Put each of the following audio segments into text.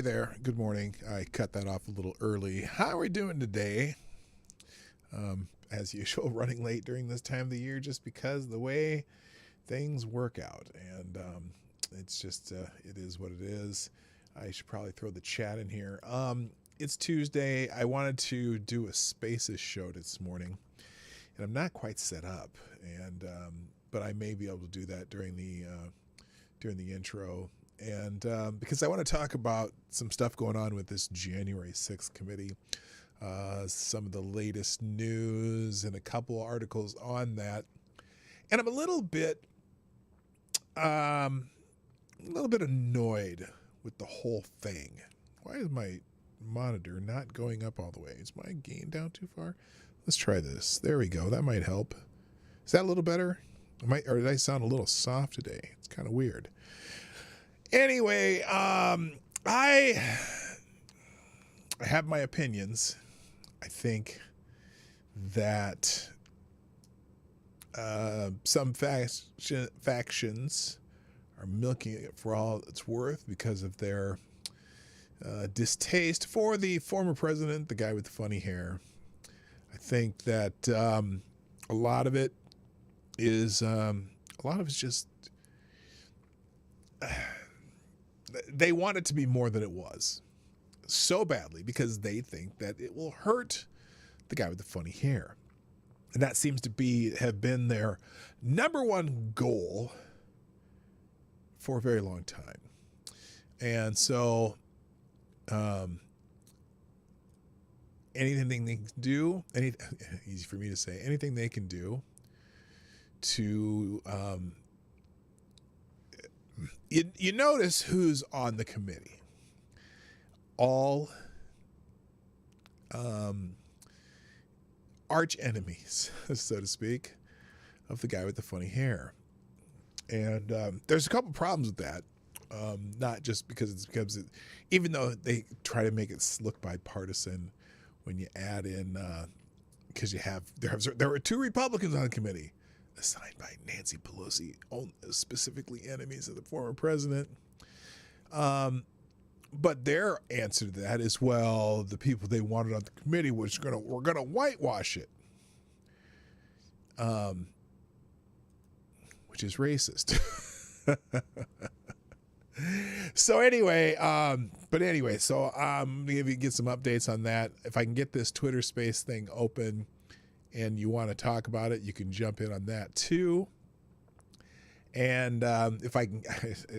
there. Good morning. I cut that off a little early. How are we doing today? As usual, running late during this time of the year just because of the way things work out. And it's just, it is what it is. I should probably throw the chat in here. It's Tuesday. I wanted to do a Spaces show this morning, and I'm not quite set up. And but I may be able to do that during the intro. And because I want to talk about some stuff going on with this January 6th committee, some of the latest news and a couple articles on that. And I'm a little bit annoyed with the whole thing. Why is my monitor not going up all the way? Is my gain down too far? Let's try this. There we go. That might help. Is that a little better? Or did I sound a little soft today? It's kind of weird. Anyway, I have my opinions. I think that some factions are milking it for all it's worth because of their distaste for the former president, the guy with the funny hair. I think that a lot of it is just they want it to be more than it was so badly because they think that it will hurt the guy with the funny hair. And that seems to have been their number one goal for a very long time. And so anything they can do, easy for me to say, anything they can do to you notice who's on the committee. All arch enemies, so to speak, of the guy with the funny hair. And there's a couple problems with that. Not just because even though they try to make it look bipartisan when you add in, because there were two Republicans on the committee assigned by Nancy Pelosi, specifically enemies of the former president. But their answer to that is, well, the people they wanted on the committee were gonna whitewash it, which is racist. So anyway, I'm gonna get some updates on that. If I can get this Twitter Space thing open and you want to talk about it, you can jump in on that too. And if I can,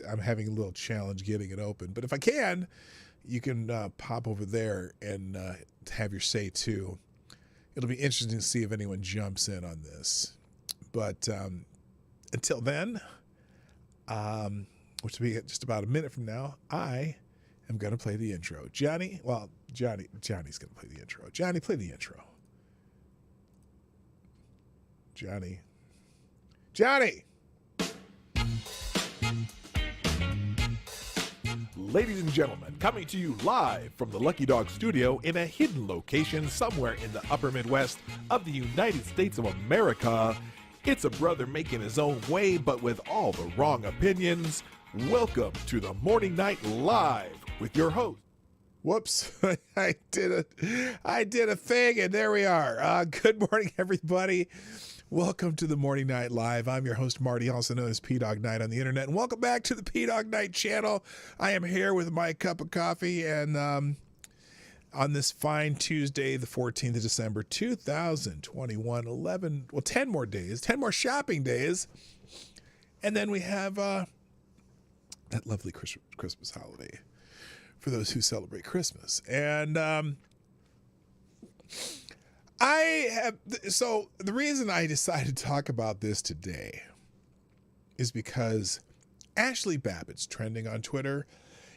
I'm having a little challenge getting it open, but if I can, you can pop over there and have your say too. It'll be interesting to see if anyone jumps in on this. But until then, which will be just about a minute from now, I am going to play the intro. Johnny's going to play the intro. Johnny, play the intro. Johnny. Ladies and gentlemen, coming to you live from the Lucky Dog studio in a hidden location somewhere in the upper Midwest of the United States of America, it's a brother making his own way but with all the wrong opinions. Welcome to the Morning Night Live with your host. Whoops, I did a thing and there we are. Good morning, everybody. Welcome to the Morning Night Live. I'm your host, Marty, also known as Dawg Knight on the internet. And welcome back to the Dawg Knight Channel. I am here with my cup of coffee and on this fine Tuesday, the 14th of December, 2021, 10 more days, 10 more shopping days. And then we have that lovely Christmas holiday for those who celebrate Christmas. And so the reason I decided to talk about this today is because Ashley Babbitt's trending on Twitter,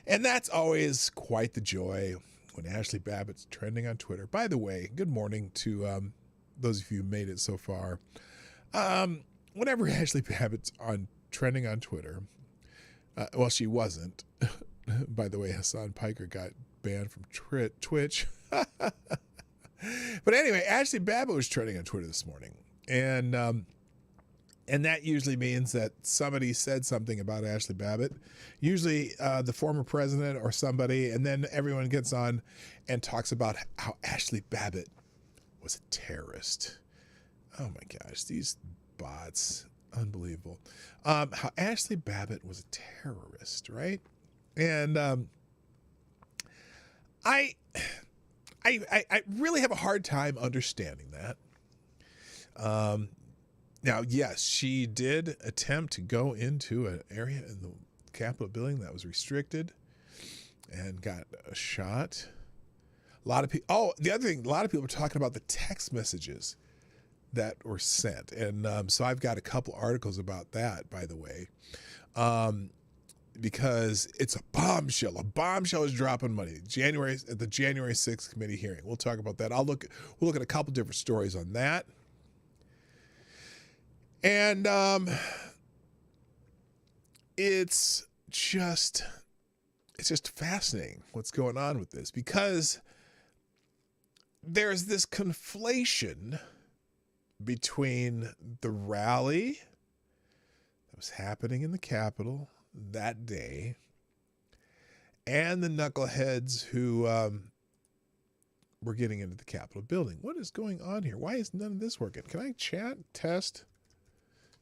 and that's always quite the joy when Ashley Babbitt's trending on Twitter. By the way, good morning to those of you who made it so far. Whenever Ashley Babbitt's trending on Twitter, well, she wasn't. By the way, Hassan Piker got banned from Twitch. But anyway, Ashley Babbitt was trending on Twitter this morning. And And that usually means that somebody said something about Ashley Babbitt, usually the former president or somebody, and then everyone gets on and talks about how Ashley Babbitt was a terrorist. Oh my gosh, these bots, unbelievable. How Ashley Babbitt was a terrorist, right? And I really have a hard time understanding that. Now, yes, she did attempt to go into an area in the Capitol building that was restricted and got a shot. A lot of people. Oh, the other thing, a lot of people are talking about the text messages that were sent, and so I've got a couple articles about that, by the way, because it's a bombshell. A bombshell is dropping money. At the January 6th committee hearing. We'll talk about that. We'll look at a couple different stories on that. And it's just fascinating what's going on with this, because there's this conflation between the rally that was happening in the Capitol that day and the knuckleheads who were getting into the Capitol building. What is going on here? Why is none of this working? Can I chat? Test?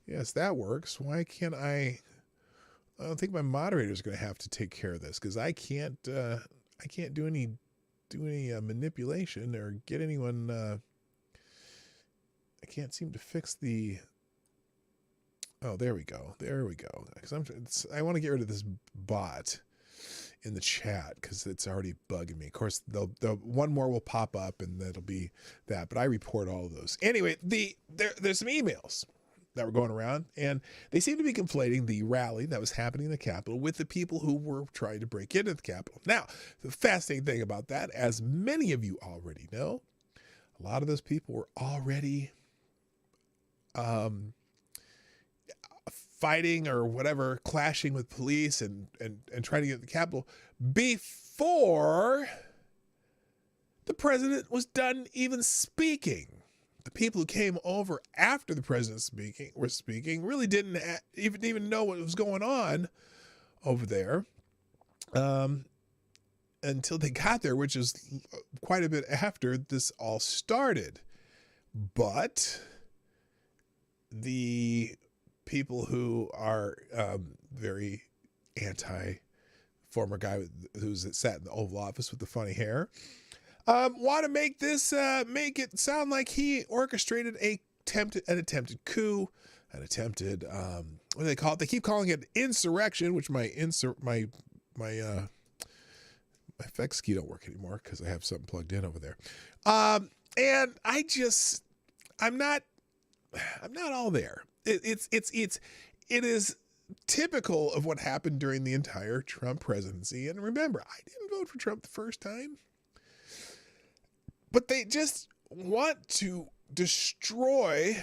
Yes, that works. Why can't I don't think my moderator is going to have to take care of this, because I can't do any manipulation or get anyone. I can't seem to fix the. Oh, there we go. Because I want to get rid of this bot in the chat because it's already bugging me. Of course, the one more will pop up and that'll be that. But I report all of those. Anyway, there's some emails that were going around, and they seem to be conflating the rally that was happening in the Capitol with the people who were trying to break into the Capitol. Now, the fascinating thing about that, as many of you already know, a lot of those people were already fighting or whatever, clashing with police and trying to get to the Capitol before the president was done even speaking. The people who came over after the president was speaking really didn't even know what was going on over there until they got there, which is quite a bit after this all started. But the people who are very anti former guy who's sat in the Oval Office with the funny hair want to make it sound like he orchestrated an attempted coup, an attempted what do they call it? They keep calling it insurrection, which my effects key don't work anymore because I have something plugged in over there. And I'm not all there. It is typical of what happened during the entire Trump presidency. And remember, I didn't vote for Trump the first time. But they just want to destroy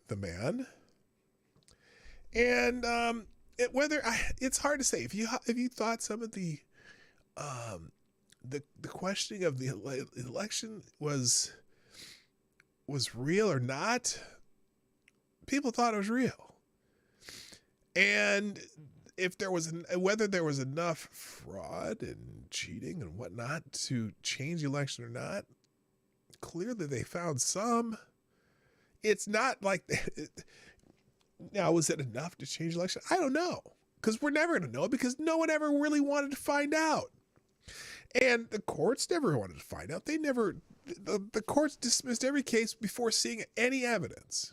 the man. And it's hard to say. If you thought some of the questioning of the election was real or not, people thought it was real. And whether there was enough fraud and cheating and whatnot to change the election or not, clearly they found some. It's not like now, was it enough to change the election? I don't know, because we're never going to know, because no one ever really wanted to find out. And the courts never wanted to find out. The courts dismissed every case before seeing any evidence.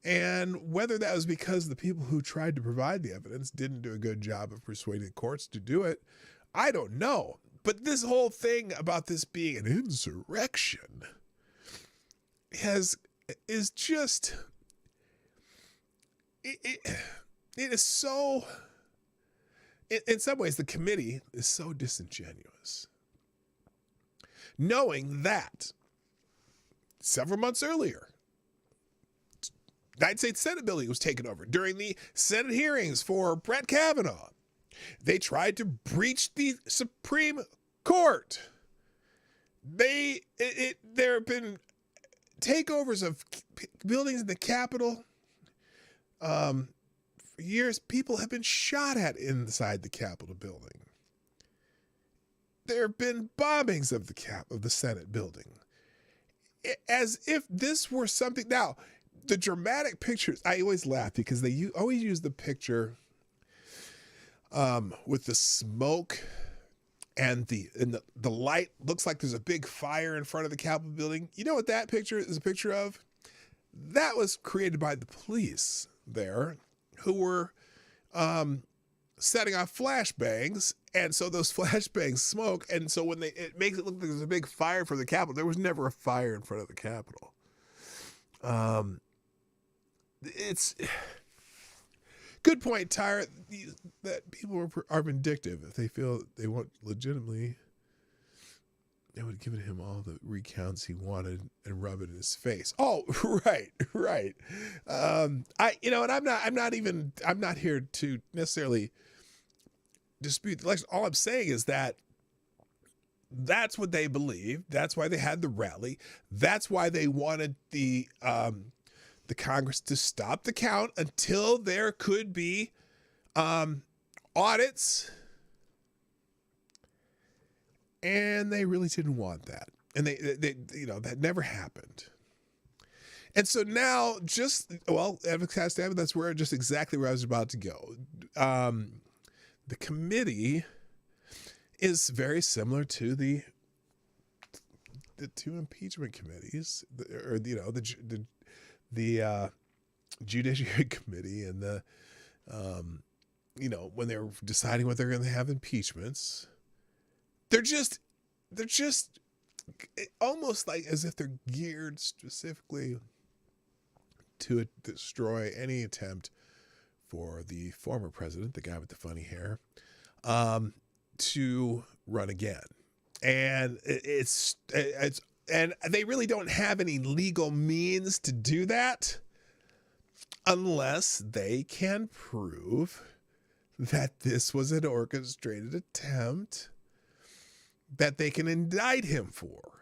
And whether that was because the people who tried to provide the evidence didn't do a good job of persuading courts to do it, I don't know. But this whole thing about this being an insurrection is just, it is so, in some ways, the committee is so disingenuous. Knowing that several months earlier, United States Senate building was taken over during the Senate hearings for Brett Kavanaugh. They tried to breach the Supreme Court. There have been takeovers of buildings in the Capitol For years, people have been shot at inside the Capitol building. There have been bombings of the Senate building. As if this were something. Now, the dramatic pictures, I always laugh because they always use the picture with the smoke and the light. Looks like there's a big fire in front of the Capitol building. You know what that picture is a picture of? That was created by the police there, who were setting off flashbangs, and so those flashbangs smoke, and so when it makes it look like there's a big fire for the Capitol. There was never a fire in front of the Capitol. It's good point, Tyre, that people are vindictive. If they feel they want legitimately, they would have given him all the recounts he wanted and rub it in his face. Oh, right. And I'm not here to necessarily dispute the election. All I'm saying is that that's what they believe. That's why they had the rally. That's why they wanted the Congress to stop the count until there could be audits. And they really didn't want that. And they that never happened. And so now that's where just exactly where I was about to go. The committee is very similar to the two impeachment committees, the Judiciary Committee and the when they're deciding what they're going to have impeachments. They're just almost like as if they're geared specifically to destroy any attempt for the former president, the guy with the funny hair, to run again. And it's and they really don't have any legal means to do that unless they can prove that this was an orchestrated attempt that they can indict him for.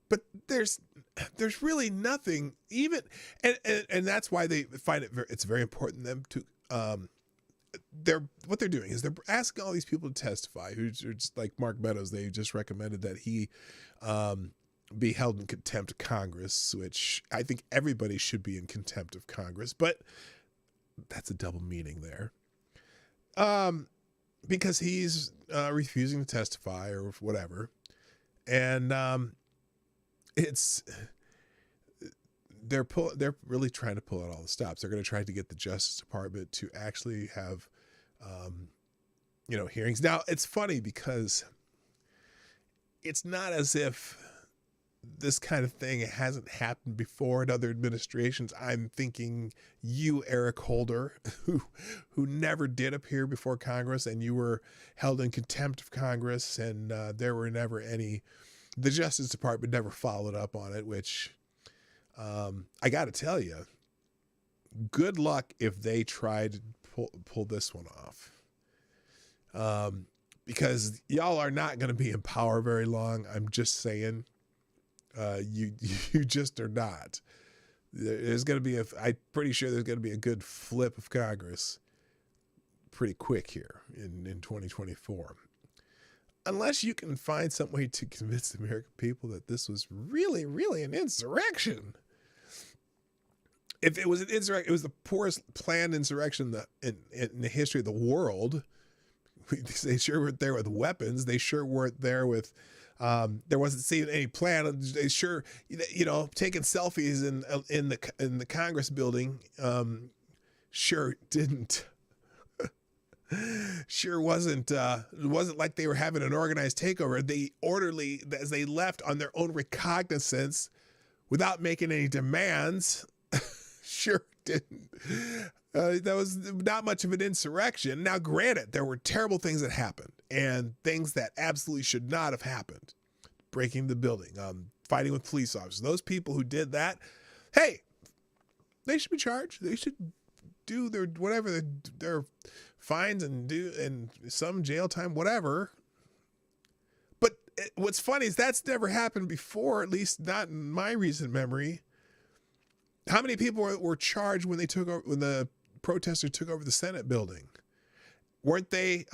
But there's really nothing even, and that's why they find it's very important them to what they're doing is they're asking all these people to testify who's just like Mark Meadows. They just recommended that he be held in contempt of Congress, which I think everybody should be in contempt of Congress, but that's a double meaning there. Because he's refusing to testify or whatever. And they're really trying to pull out all the stops. They're going to try to get the Justice Department to actually have, hearings. Now, it's funny because it's not as if this kind of thing hasn't happened before in other administrations. I'm thinking you, Eric Holder, who never did appear before Congress, and you were held in contempt of Congress, and there were never any. The Justice Department never followed up on it, which I got to tell you, good luck if they try to pull this one off. Because y'all are not going to be in power very long. I'm just saying. You just are not. There's going to be I'm pretty sure there's going to be a good flip of Congress pretty quick here in 2024. Unless you can find some way to convince the American people that this was really, really an insurrection. If it was an insurrection, it was the poorest planned insurrection in the history of the world. They sure weren't there with weapons. They sure weren't there with there wasn't seen any plan. They sure, taking selfies in the Congress building, sure didn't. Sure wasn't. It wasn't like they were having an organized takeover. They orderly, as they left on their own recognizance, without making any demands. Sure didn't. That was not much of an insurrection. Now, granted, there were terrible things that happened and things that absolutely should not have happened. Breaking the building, fighting with police officers. Those people who did that, hey, they should be charged. They should do their whatever their fines and some jail time, whatever. But what's funny is that's never happened before, at least not in my recent memory. How many people were charged when the protesters took over the Senate building? Weren't they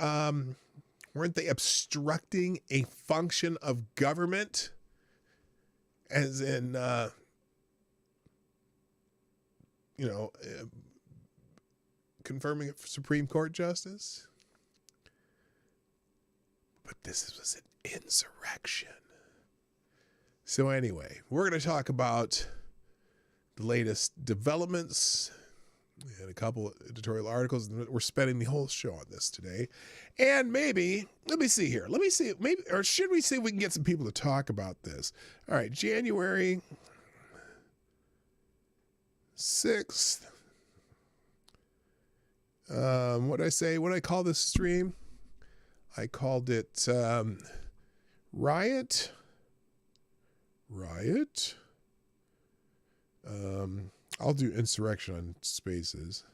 obstructing a function of government? As in, confirming a Supreme Court justice? But this was an insurrection. So anyway, we're going to talk about the latest developments and a couple editorial articles. We're spending the whole show on this today. And maybe, let me see, maybe, or should we see if we can get some people to talk about this? All right, January 6th. What did I say? What did I call this stream? I called it Riot. I'll do insurrection on spaces.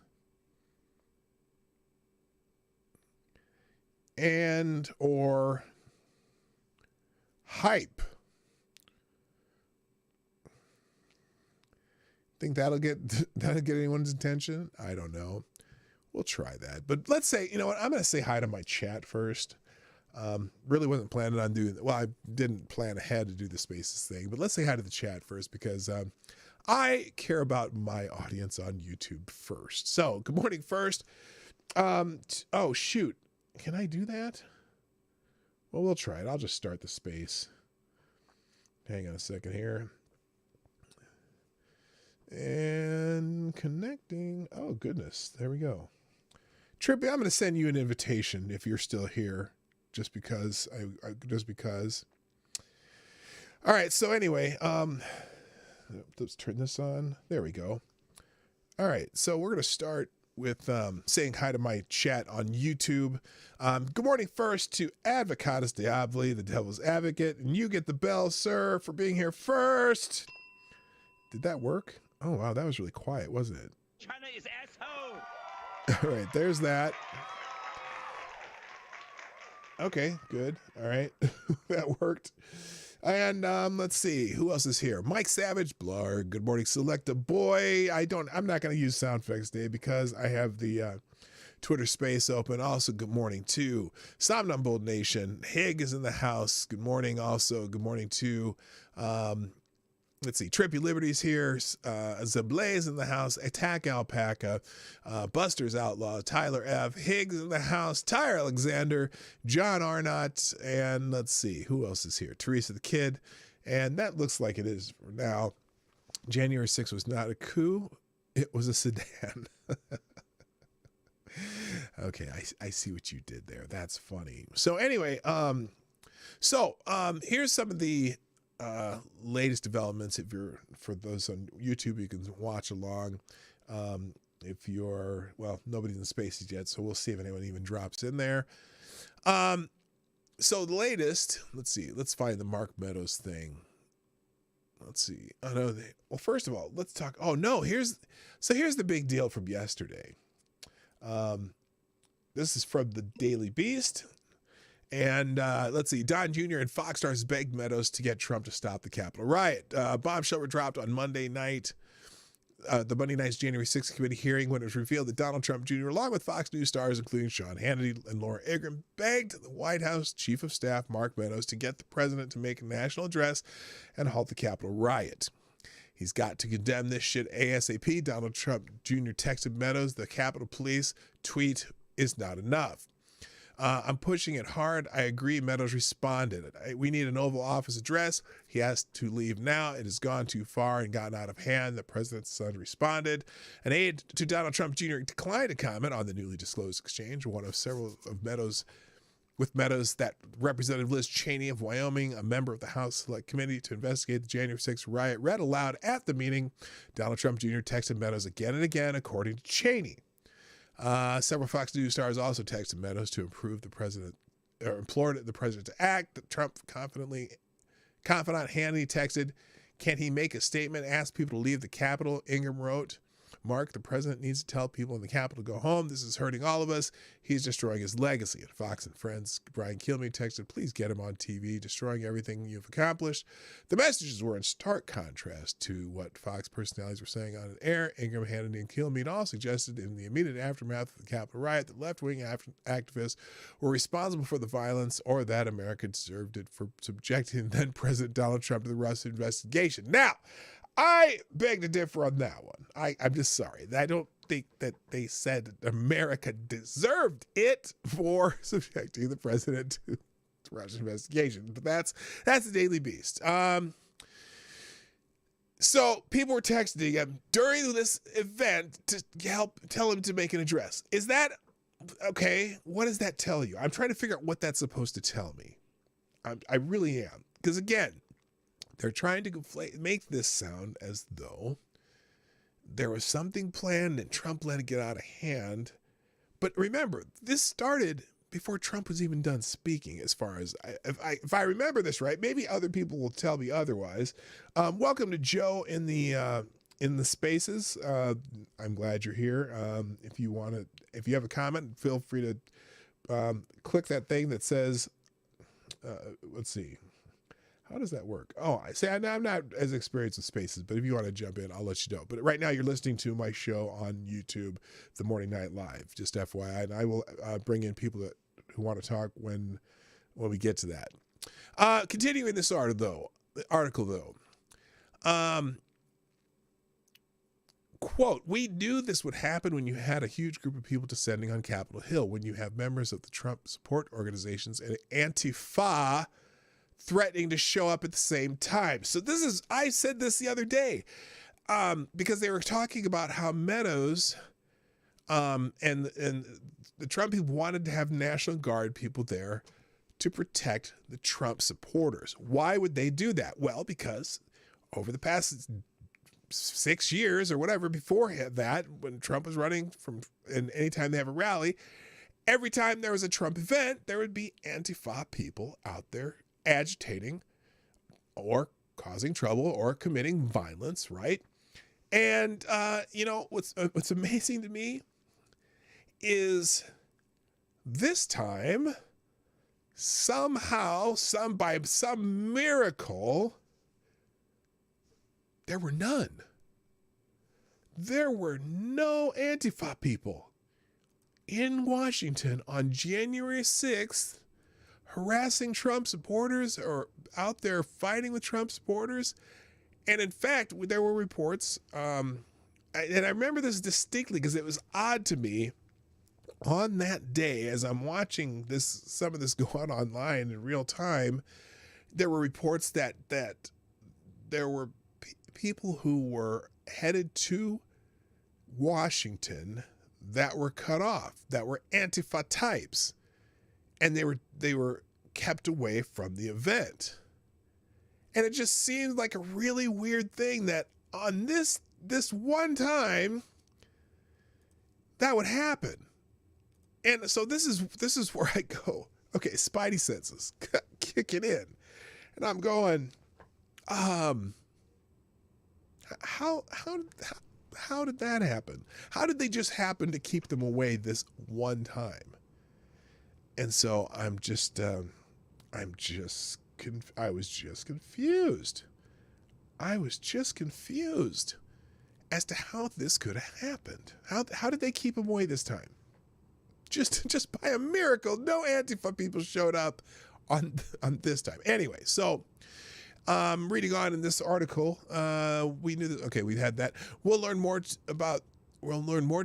And or hype. Think that'll get anyone's attention? I don't know. We'll try that. But let's say, you know what? I'm going to say hi to my chat first. Really wasn't planning on doing that. Well, I didn't plan ahead to do the spaces thing, but let's say hi to the chat first because I care about my audience on YouTube first. So good morning first. Oh, shoot. Can I do that? Well, we'll try it. I'll just start the space. Hang on a second here. And connecting. Oh, goodness. There we go. Trippy, I'm going to send you an invitation if you're still here. Just because. All right. So anyway, let's turn this on. There we go. All right. So we're going to start with saying hi to my chat on YouTube. Good morning first to Advocatus Diabli, the Devil's Advocate. And you get the bell, sir, for being here first. Did that work? Oh, wow. That was really quiet, wasn't it? China is asshole. All right. There's that. Okay, good. All right. That worked. And let's see. Who else is here? Mike Savage, Blarg. Good morning, Selecta Boy. I'm not going to use sound effects today because I have the Twitter space open. Also, good morning to Somnambuled Nation. Hig is in the house. Good morning also. Good morning to let's see, Trippy Liberty's here, Zablaze in the house, Attack Alpaca, Buster's Outlaw, Tyler F, Higgs in the house, Tyre Alexander, John Arnott, and let's see, who else is here? Teresa the Kid, and that looks like it is for now. January 6th was not a coup, it was a sedan. Okay, I see what you did there. That's funny. So anyway, here's some of the latest developments. If you're, for those on YouTube, you can watch along. If you're, well, nobody's in the spaces yet, so we'll see if anyone even drops in there. So the latest, let's see, let's find the Mark Meadows thing. Let's see. Oh no, well, first of all, let's talk. Oh no, here's the big deal from yesterday. This is from the Daily Beast. And let's see, Don Jr. and Fox Stars begged Meadows to get Trump to stop the Capitol riot. Bombshell were dropped on Monday night. The Monday night's January 6th committee hearing when it was revealed that Donald Trump Jr., along with Fox News stars, including Sean Hannity and Laura Ingraham, begged the White House Chief of Staff, Mark Meadows, to get the president to make a national address and halt the Capitol riot. He's got to condemn this shit ASAP. Donald Trump Jr. texted Meadows, the Capitol Police tweet is not enough. I'm pushing it hard. I agree. Meadows responded. We need an Oval Office address. He has to leave now. It has gone too far and gotten out of hand. The president's son responded. An aide to Donald Trump Jr. declined to comment on the newly disclosed exchange. One of several of Meadows, that Representative Liz Cheney of Wyoming, a member of the House Select Committee to investigate the January 6th riot, read aloud at the meeting. Donald Trump Jr. texted Meadows again and again, according to Cheney. Several Fox News stars also texted Meadows to implored the president to act. Trump confidant Hannity texted, "Can he make a statement? Ask people to leave the Capitol." Ingram wrote, Mark, the president needs to tell people in the Capitol to go home. This is hurting all of us. He's destroying his legacy. And Fox and Friends, Brian Kilmeade texted, please get him on TV, destroying everything you've accomplished. The messages were in stark contrast to what Fox personalities were saying on air. Ingram, Hannity, and Kilmeade all suggested in the immediate aftermath of the Capitol riot that left-wing activists were responsible for the violence, or that America deserved it for subjecting then-President Donald Trump to the Russia investigation. Now, I beg to differ on that one. I'm just sorry. I don't think that they said America deserved it for subjecting the president to the Russian investigation. But that's the Daily Beast. So people were texting him during this event to help tell him to make an address. Is that okay? What does that tell you? I'm trying to figure out what that's supposed to tell me. I really am. Because again, they're trying to make this sound as though there was something planned and Trump let it get out of hand. But remember, this started before Trump was even done speaking, as far as if I remember this right. Maybe other people will tell me otherwise. Welcome to Joe in the spaces. I'm glad you're here. If you have a comment, feel free to click that thing that says, let's see. How does that work? Oh, I say I'm not as experienced with spaces, but if you want to jump in, I'll let you know. But right now you're listening to my show on YouTube, The Morning Night Live, just FYI. And I will bring in people who want to talk when we get to that. Continuing this article though. Quote, we knew this would happen when you had a huge group of people descending on Capitol Hill, when you have members of the Trump support organizations and Antifa threatening to show up at the same time. So I said this the other day, because they were talking about how Meadows and the Trump people wanted to have National Guard people there to protect the Trump supporters. Why would they do that? Well, because over the past 6 years or whatever before that, when Trump was running and anytime they have a rally, every time there was a Trump event, there would be Antifa people out there agitating or causing trouble or committing violence, right? And what's amazing to me is this time somehow, by some miracle, there were none. There were no Antifa people in Washington on January 6th harassing Trump supporters or out there fighting with Trump supporters. And in fact, there were reports, and I remember this distinctly because it was odd to me on that day as I'm watching some of this go on online in real time. There were reports that there were people who were headed to Washington that were cut off, that were Antifa types, and they were kept away from the event. And it just seemed like a really weird thing that on this one time that would happen. And so this is where I go, okay, spidey senses kicking in. And I'm going, how did that happen? How did they just happen to keep them away this one time? And so I was just confused. I was just confused as to how this could have happened. How did they keep him away this time? Just by a miracle, no Antifa people showed up on this time. Anyway, so reading on in this article, we knew that, okay, we had that. We'll learn more to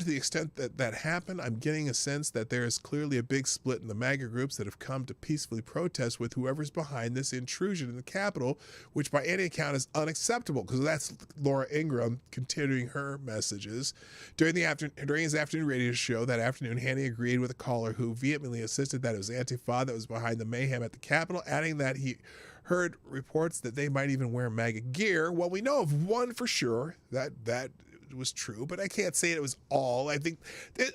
the extent that happened. I'm getting a sense that there is clearly a big split in the MAGA groups that have come to peacefully protest with whoever's behind this intrusion in the Capitol, which by any account is unacceptable, because that's Laura Ingraham continuing her messages. During his afternoon radio show that afternoon, Hannity agreed with a caller who vehemently insisted that it was Antifa that was behind the mayhem at the Capitol, adding that he heard reports that they might even wear MAGA gear. Well, we know of one for sure that was true, but I can't say it was all. I think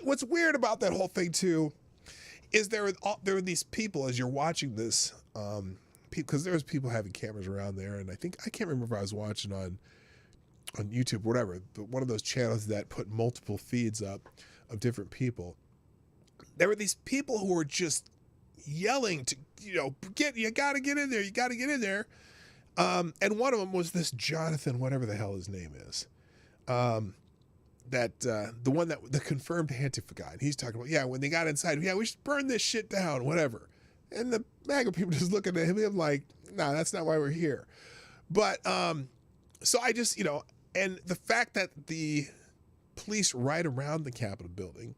what's weird about that whole thing too is there were these people as you're watching this, because there was people having cameras around there, and I can't remember if I was watching on on YouTube, whatever, but one of those channels that put multiple feeds up of different people. There were these people who were just yelling to, you got to get in there. You got to get in there. And one of them was this Jonathan, whatever the hell his name is. The confirmed Antifa guy. And he's talking about, when they got inside, we should burn this shit down, whatever. And the MAGA people just looking at him like, nah, that's not why we're here. But, so I just, and the fact that the police right around the Capitol building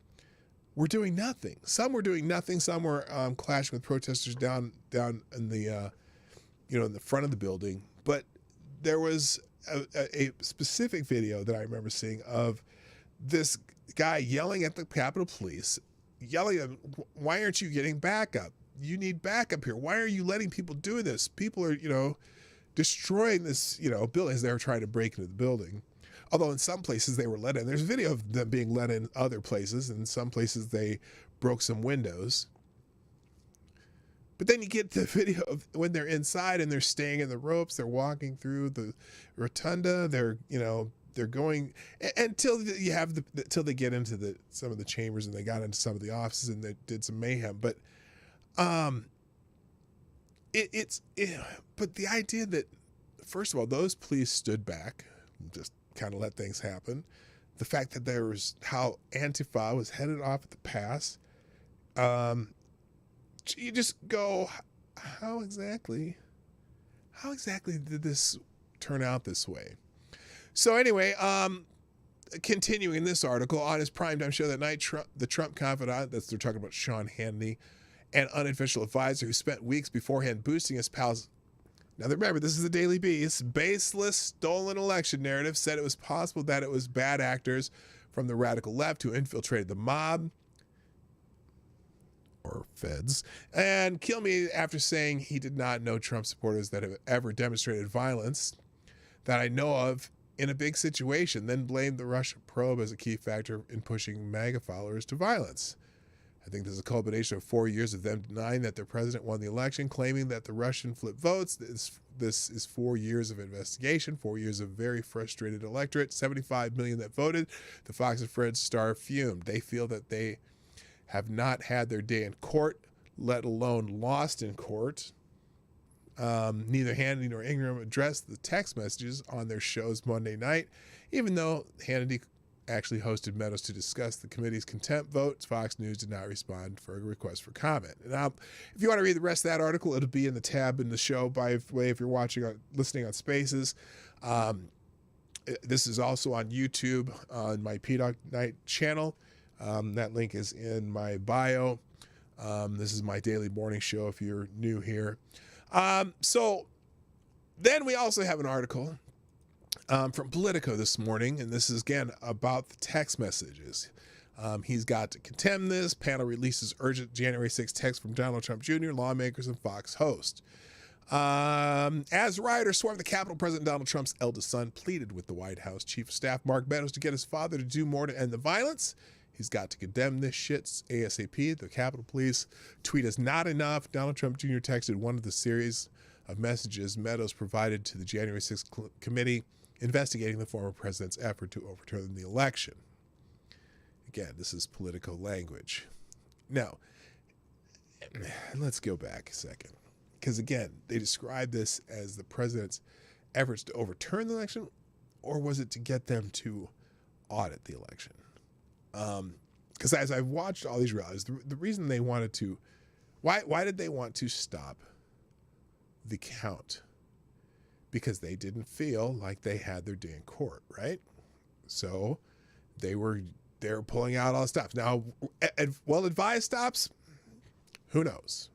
were doing nothing. Some were doing nothing. Some were clashing with protesters down in the, in the front of the building. But there was a specific video that I remember seeing of this guy yelling at the Capitol Police, yelling at them, why aren't you getting backup? You need backup here. Why are you letting people do this? People are, destroying this, building as they were trying to break into the building. Although in some places they were let in. There's a video of them being let in other places. In some places they broke some windows. But then you get the video of when they're inside and they're staying in the ropes. They're walking through the rotunda. They're going until until they get into some of the chambers, and they got into some of the offices and they did some mayhem. But but the idea that, first of all, those police stood back, just kind of let things happen. The fact that there was how Antifa was headed off at the pass. You just go, how exactly did this turn out this way? So anyway, continuing this article, on his primetime show that night, the Trump confidant, they're talking about Sean Hannity, an unofficial advisor who spent weeks beforehand boosting his pals. Now remember, this is the Daily Beast. Baseless, stolen election narrative said it was possible that it was bad actors from the radical left who infiltrated the mob, or feds, and kill me after saying he did not know Trump supporters that have ever demonstrated violence that I know of in a big situation, then blamed the Russia probe as a key factor in pushing MAGA followers to violence. I think this is a culmination of 4 years of them denying that their president won the election, claiming that the Russian flipped votes. This is 4 years of investigation, 4 years of very frustrated electorate, 75 million that voted. The Fox and Friends star fumed. They feel that they have not had their day in court, let alone lost in court. Neither Hannity nor Ingram addressed the text messages on their shows Monday night, even though Hannity actually hosted Meadows to discuss the committee's contempt votes. Fox News did not respond for a request for comment. Now, if you want to read the rest of that article, it'll be in the tab in the show. By the way, if you're listening on Spaces, this is also on YouTube on my Dawg Knight channel. That link is in my bio. This is my daily morning show if you're new here. So then we also have an article from Politico this morning, and this is again about the text messages. He's got to contemn this. Panel releases urgent January 6th text from Donald Trump Jr., lawmakers, and Fox host. As rioters swarmed the Capitol, President Donald Trump's eldest son pleaded with the White House Chief of Staff Mark Meadows to get his father to do more to end the violence. He's got to condemn this shit ASAP. The Capitol Police tweet is not enough. Donald Trump Jr. texted one of the series of messages Meadows provided to the January 6th committee investigating the former president's effort to overturn the election. Again, this is Politico language. Now, let's go back a second. Because again, they describe this as the president's efforts to overturn the election, or was it to get them to audit the election? Because as I've watched all these rallies, the reason they wanted to, why did they want to stop the count? Because they didn't feel like they had their day in court, right? So they're pulling out all the stops. Now, well-advised stops, who knows?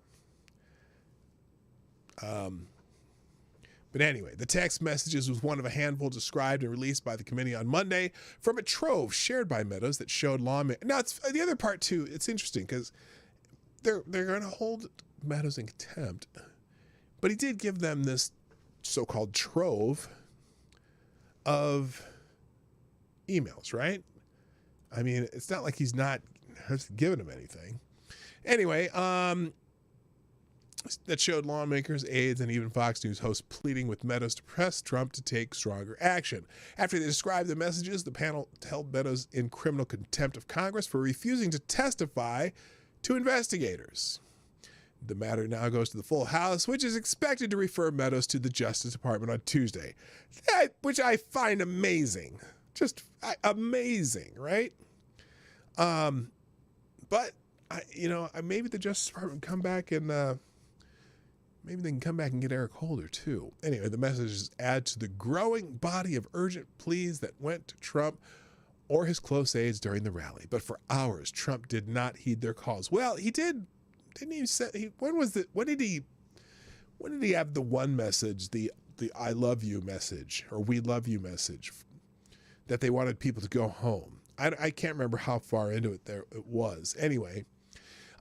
But anyway, the text messages was one of a handful described and released by the committee on Monday from a trove shared by Meadows that showed lawmakers. Now, it's the other part too. It's interesting because they're going to hold Meadows in contempt, but he did give them this so-called trove of emails, right? I mean, it's not like he's not giving them anything. Anyway, that showed lawmakers, aides, and even Fox News hosts pleading with Meadows to press Trump to take stronger action. After they described the messages, the panel held Meadows in criminal contempt of Congress for refusing to testify to investigators. The matter now goes to the full House, which is expected to refer Meadows to the Justice Department on Tuesday, which I find amazing. Just amazing, right? But maybe the Justice Department come back and maybe they can come back and get Eric Holder too. Anyway, the messages add to the growing body of urgent pleas that went to Trump or his close aides during the rally. But for hours, Trump did not heed their calls. Well, he did. Didn't he say when did he have the one message, the I love you message or we love you message that they wanted people to go home? I can't remember how far into it it was. Anyway,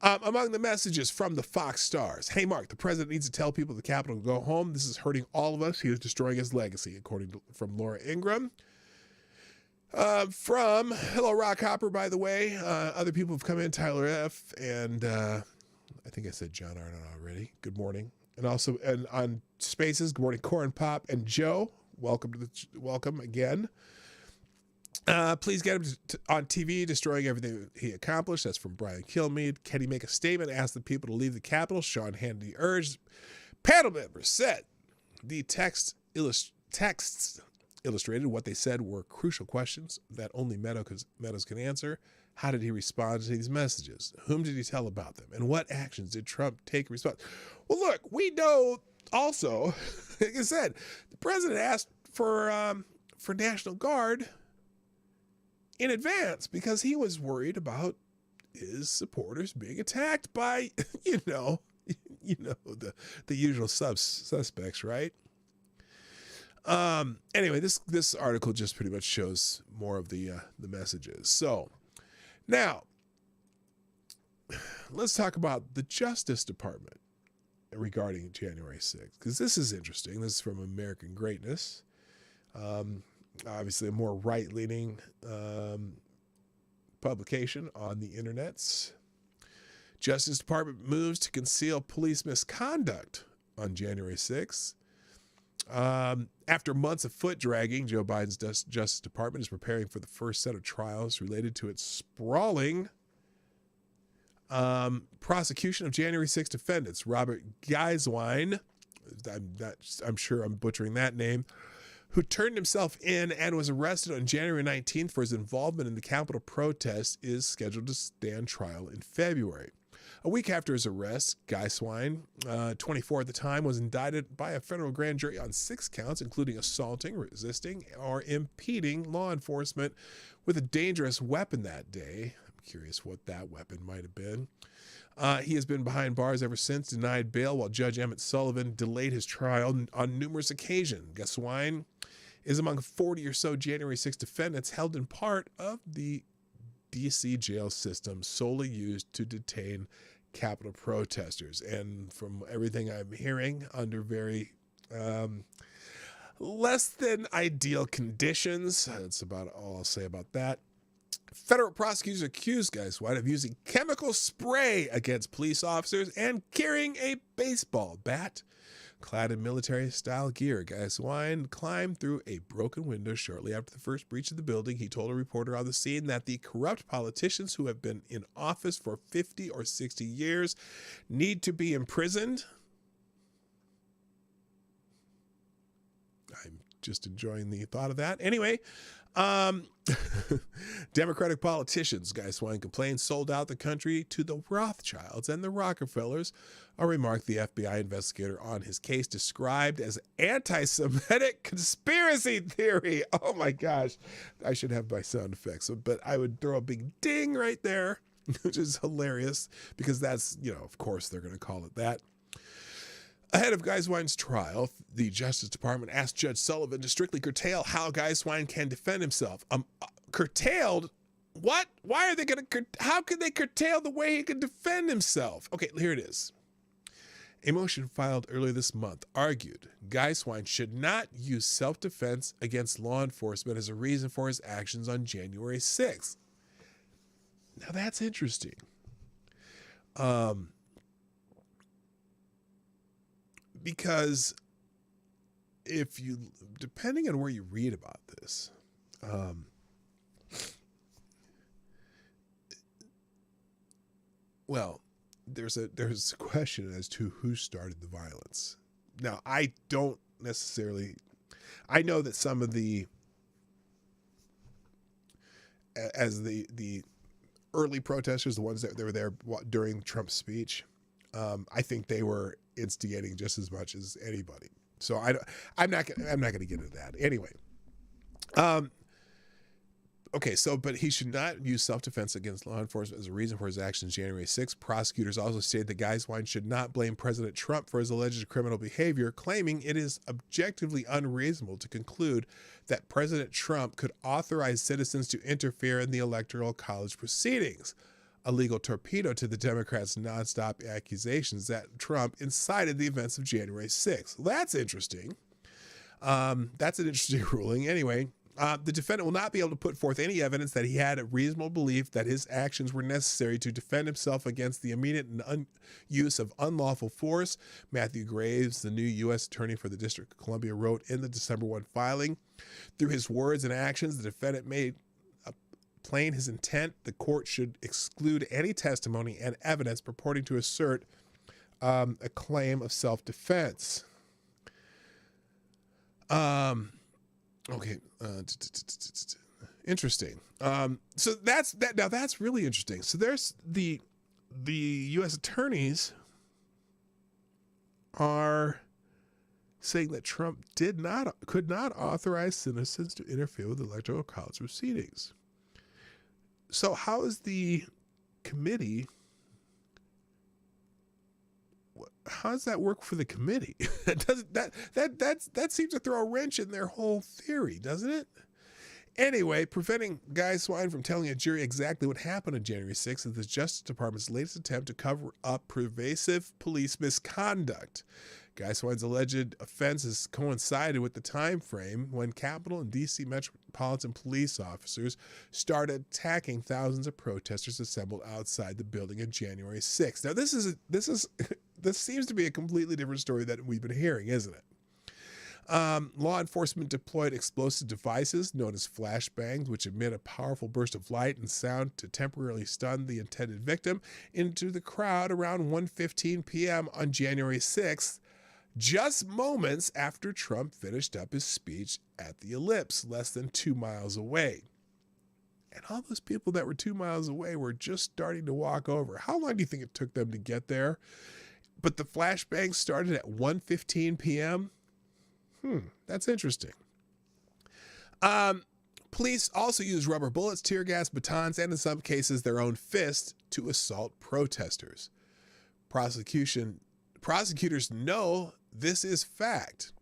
among the messages from the Fox stars, hey, Mark, the president needs to tell people at the Capitol to go home. This is hurting all of us. He is destroying his legacy, from Laura Ingraham. From Hello Rock Hopper, by the way. Other people have come in, Tyler F. And I think I said John Arnott already. Good morning. And also and on Spaces, good morning, Corn Pop and Joe. Welcome again. Please get him on TV, destroying everything he accomplished. That's from Brian Kilmeade. Can he make a statement? Ask the people to leave the Capitol. Sean Hannity urged. Panel members said the texts illustrated what they said were crucial questions that only Meadows can answer. How did he respond to these messages? Whom did he tell about them? And what actions did Trump take in response? Well, look, we know also, like I said, the president asked for National Guard in advance because he was worried about his supporters being attacked by, the usual suspects, right? Anyway, this article just pretty much shows more of the messages. So now let's talk about the Justice Department regarding January 6th, because this is interesting. This is from American Greatness. Obviously a more right-leaning publication on the internets. Justice Department moves to conceal police misconduct on January 6th. After months of foot dragging, Joe Biden's Justice Department is preparing for the first set of trials related to its sprawling prosecution of January 6 defendants. Robert Geiswein, I'm sure I'm butchering that name, who turned himself in and was arrested on January 19th for his involvement in the Capitol protest, is scheduled to stand trial in February. A week after his arrest, Geiswein, 24 at the time, was indicted by a federal grand jury on 6 counts, including assaulting, resisting, or impeding law enforcement with a dangerous weapon that day. I'm curious what that weapon might have been. He has been behind bars ever since, denied bail, while Judge Emmett Sullivan delayed his trial on numerous occasions. Geiswein is among 40 or so January 6 defendants held in part of the D.C. jail system solely used to detain Capitol protesters. And from everything I'm hearing, under very less than ideal conditions. That's about all I'll say about that. Federal prosecutors accused Geiswein of using chemical spray against police officers and carrying a baseball bat. Clad in military-style gear, Geiswein climbed through a broken window shortly after the first breach of the building. He told a reporter on the scene that the corrupt politicians who have been in office for 50 or 60 years need to be imprisoned. I'm just enjoying the thought of that. Anyway, Democratic politicians, Geiswein complained, sold out the country to the Rothschilds and the Rockefellers, a remark the FBI investigator on his case described as anti-Semitic conspiracy theory. Oh my gosh, I should have my sound effects, but I would throw a big ding right there, which is hilarious because that's, of course they're going to call it that. Ahead of Geiswein's trial, the Justice Department asked Judge Sullivan to strictly curtail how Geiswein can defend himself. Curtailed? What? Why are they going to? How can they curtail the way he can defend himself? Okay, here it is. A motion filed earlier this month argued Geiswein should not use self-defense against law enforcement as a reason for his actions on January 6th. Now that's interesting. because if you, depending on where you read about this, well, there's a question as to who started the violence. Now, I don't necessarily, I know that some of the, as the early protesters, the ones that were there during Trump's speech, I think they were instigating just as much as anybody. So I'm not going to get into that anyway. Okay, so, but he should not use self-defense against law enforcement as a reason for his actions January 6th. Prosecutors also stated that Geiswein should not blame President Trump for his alleged criminal behavior, claiming it is objectively unreasonable to conclude that President Trump could authorize citizens to interfere in the Electoral College proceedings, a legal torpedo to the Democrats' nonstop accusations that Trump incited the events of January 6th. Well, that's interesting. That's an interesting ruling. Anyway, the defendant will not be able to put forth any evidence that he had a reasonable belief that his actions were necessary to defend himself against the immediate use of unlawful force. Matthew Graves, the new U.S. Attorney for the District of Columbia, wrote in the December 1 filing, through his words and actions, the defendant made plain his intent. The court should exclude any testimony and evidence purporting to assert a claim of self-defense. Okay. Interesting. So that's that. Now that's really interesting. So there's the U.S. attorneys are saying that Trump could not authorize citizens to interfere with the Electoral College proceedings. So how is the committee? How does that work for the committee? that seems to throw a wrench in their whole theory, doesn't it? Anyway, preventing Geiswein from telling a jury exactly what happened on January 6th is the Justice Department's latest attempt to cover up pervasive police misconduct. Geiswein's alleged offenses coincided with the time frame when Capitol and D.C. Metropolitan Police officers started attacking thousands of protesters assembled outside the building on January 6th. Now, this seems to be a completely different story that we've been hearing, isn't it? Law enforcement deployed explosive devices known as flashbangs, which emit a powerful burst of light and sound to temporarily stun the intended victim, into the crowd around 1:15 p.m. on January 6th, just moments after Trump finished up his speech at the Ellipse, less than 2 miles away. And all those people that were 2 miles away were just starting to walk over. How long do you think it took them to get there? But the flashbang started at 1:15 p.m.? That's interesting. Police also used rubber bullets, tear gas, batons, and in some cases their own fists to assault protesters. Prosecutors know this is fact,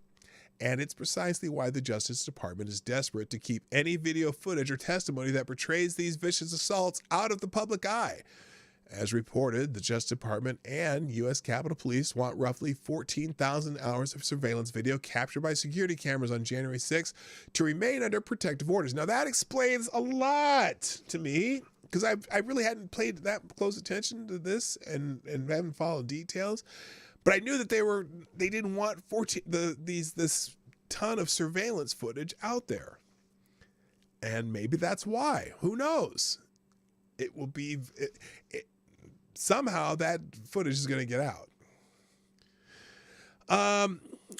and it's precisely why the Justice Department is desperate to keep any video footage or testimony that portrays these vicious assaults out of the public eye. As reported, the Justice Department and U.S. Capitol Police want roughly 14,000 hours of surveillance video captured by security cameras on January 6th to remain under protective orders. Now, that explains a lot to me, because I really hadn't paid that close attention to this and haven't followed details. But I knew that they didn't want this ton of surveillance footage out there. And maybe that's why. Who knows? It will be... somehow that footage is going to get out.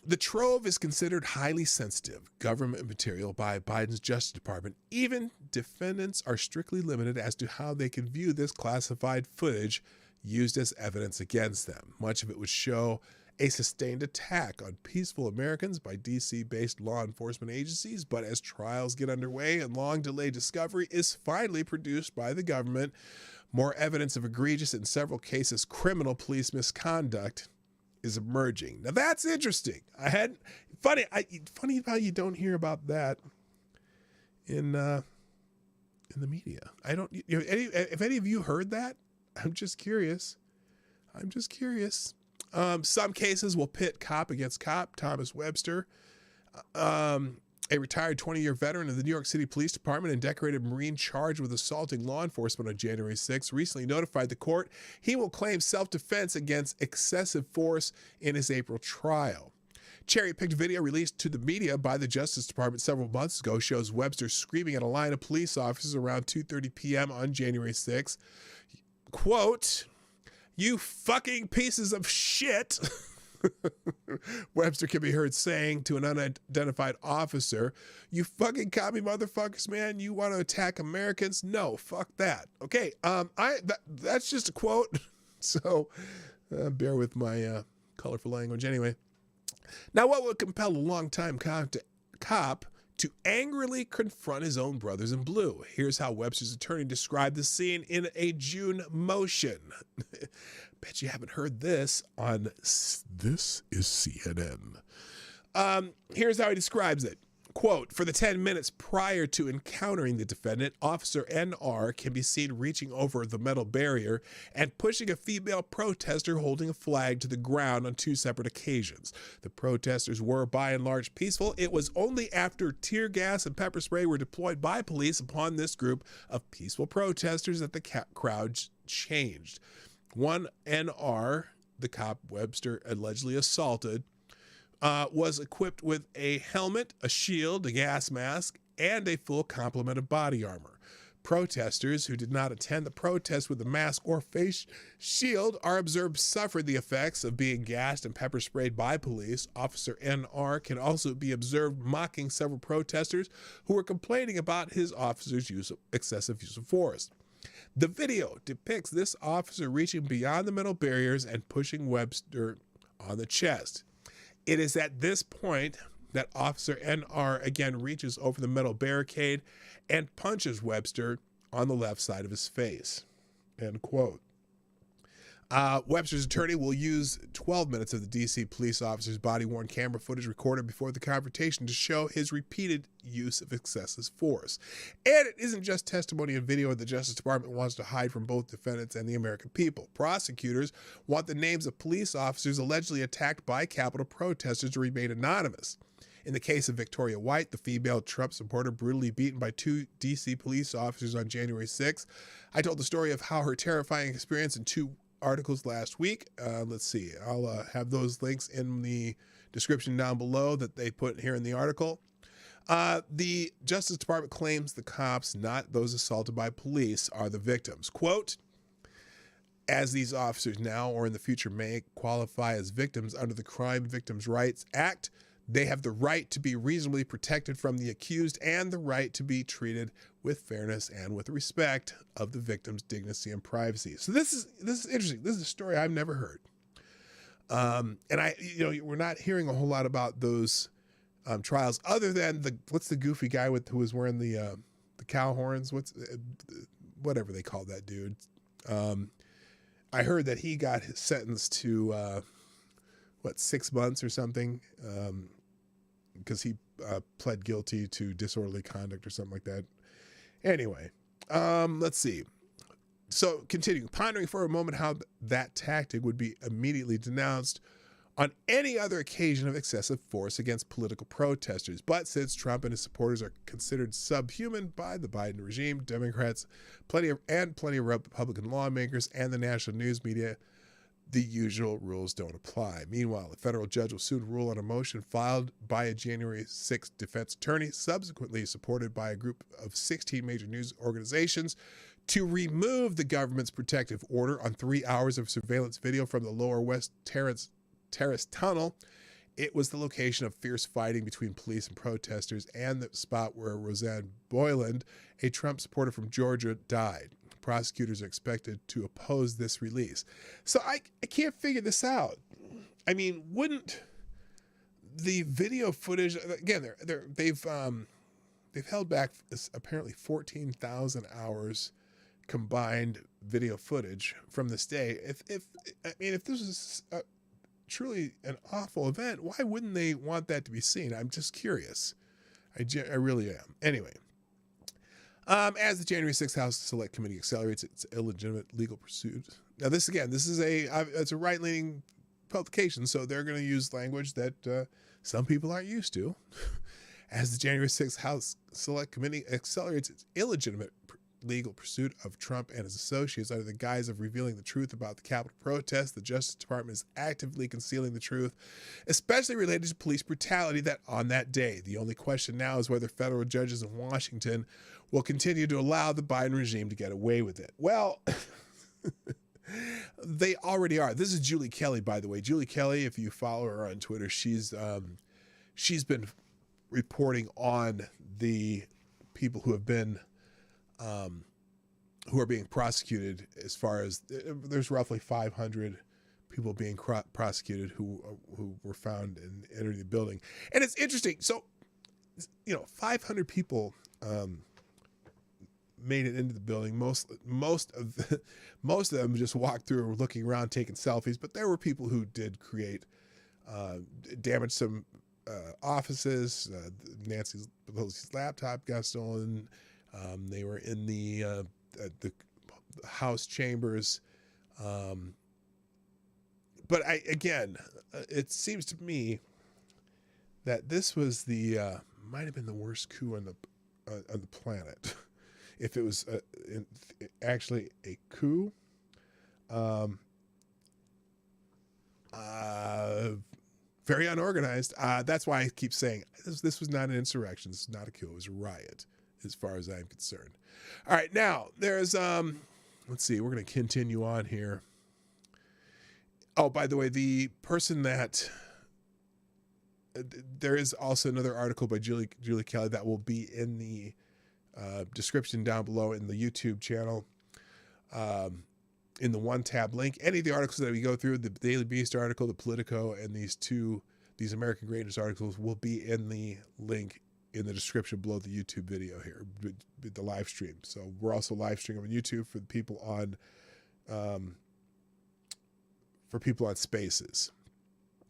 The trove is considered highly sensitive government material by Biden's Justice Department. Even defendants are strictly limited as to how they can view this classified footage used as evidence against them. Much of it would show a sustained attack on peaceful Americans by D.C.-based law enforcement agencies, but as trials get underway and long-delayed discovery is finally produced by the government, more evidence of egregious, in several cases, criminal police misconduct is emerging. Now that's interesting. Funny how you don't hear about that in the media. If any of you heard that, I'm just curious. Some cases will pit cop against cop. Thomas Webster a retired 20-year veteran of the New York City Police Department and decorated Marine charged with assaulting law enforcement on January 6, recently notified the court he will claim self-defense against excessive force in his April trial. Cherry-picked video released to the media by the Justice Department several months ago shows Webster screaming at a line of police officers around 2:30 p.m. on January 6. Quote, "You fucking pieces of shit," Webster can be heard saying to an unidentified officer. "You fucking commie motherfuckers, man. You want to attack Americans? No, fuck that." Okay, that's just a quote, so bear with my colorful language. Anyway, now what would compel a longtime cop to angrily confront his own brothers in blue? Here's how Webster's attorney described the scene in a June motion. Bet you haven't heard this on This is CNN. Here's how he describes it. Quote, "For the 10 minutes prior to encountering the defendant, Officer NR can be seen reaching over the metal barrier and pushing a female protester holding a flag to the ground on 2 separate occasions. The protesters were by and large peaceful. It was only after tear gas and pepper spray were deployed by police upon this group of peaceful protesters that the crowd changed. One NR, the cop Webster allegedly assaulted, was equipped with a helmet, a shield, a gas mask, and a full complement of body armor. Protesters who did not attend the protest with a mask or face shield are observed suffered the effects of being gassed and pepper sprayed by police. Officer NR can also be observed mocking several protesters who were complaining about his officer's excessive use of force. The video depicts this officer reaching beyond the metal barriers and pushing Webster on the chest. It is at this point that Officer NR again reaches over the metal barricade and punches Webster on the left side of his face." End quote. Webster's attorney will use 12 minutes of the D.C. police officer's body-worn camera footage recorded before the confrontation to show his repeated use of excessive force. And it isn't just testimony and video the Justice Department wants to hide from both defendants and the American people. Prosecutors want the names of police officers allegedly attacked by Capitol protesters to remain anonymous. In the case of Victoria White, the female Trump supporter brutally beaten by 2 D.C. police officers on January 6, I told the story of how her terrifying experience in 2 articles last week. Let's see. I'll have those links in the description down below that they put here in the article. The Justice Department claims the cops, not those assaulted by police, are the victims. Quote, "As these officers now or in the future may qualify as victims under the Crime Victims' Rights Act, they have the right to be reasonably protected from the accused and the right to be treated with fairness and with respect of the victim's dignity and privacy." So this is interesting. This is a story I've never heard. And we're not hearing a whole lot about those trials other than what's the goofy guy who was wearing the cow horns? Whatever they call that dude. I heard that he got sentenced to 6 months or something. Because he pled guilty to disorderly conduct or something like that. Anyway, let's see. So continuing, pondering for a moment how that tactic would be immediately denounced on any other occasion of excessive force against political protesters. But since Trump and his supporters are considered subhuman by the Biden regime, Democrats, plenty of Republican lawmakers, and the national news media, the usual rules don't apply. Meanwhile, a federal judge will soon rule on a motion filed by a January 6th defense attorney, subsequently supported by a group of 16 major news organizations, to remove the government's protective order on 3 hours of surveillance video from the Lower West Terrace Tunnel. It was the location of fierce fighting between police and protesters and the spot where Rosanne Boyland, a Trump supporter from Georgia, died. Prosecutors are expected to oppose this release. So I can't figure this out. I mean, wouldn't the video footage, again, they've held back apparently 14,000 hours combined video footage from this day. If this is truly an awful event, why wouldn't they want that to be seen? I'm just curious. I really am. Anyway. As the January 6th House Select Committee accelerates its illegitimate legal pursuit. Now, this is it's a right-leaning publication, so they're going to use language that some people aren't used to. as the January 6th House Select Committee accelerates its illegitimate legal pursuit of Trump and his associates under the guise of revealing the truth about the Capitol protests. The Justice Department is actively concealing the truth, especially related to police brutality that on that day. The only question now is whether federal judges in Washington will continue to allow the Biden regime to get away with it. Well, they already are. This is Julie Kelly, by the way. Julie Kelly, if you follow her on Twitter, she's been reporting on the people who have been who are being prosecuted. As far as there's roughly 500 people being prosecuted who were found and entered the building. And it's interesting. So, 500 people made it into the building. Most of them just walked through, looking around, taking selfies. But there were people who did create damage some offices. Nancy Pelosi's laptop got stolen. They were in the House chambers. But it seems to me that this was might have been the worst coup on the planet. If it was actually a coup, very unorganized. That's why I keep saying this was not an insurrection. This is not a coup. It was a riot, as far as I'm concerned. All right, now there's let's see. We're going to continue on here. Oh, by the way, the person that there is also another article by Julie Kelly that will be in the description down below in the YouTube channel, in the one tab link. Any of the articles that we go through, the Daily Beast article, the Politico, and these American Greatness articles will be in the link in the description below the YouTube video here, the live stream. So we're also live streaming on YouTube for the people on Spaces.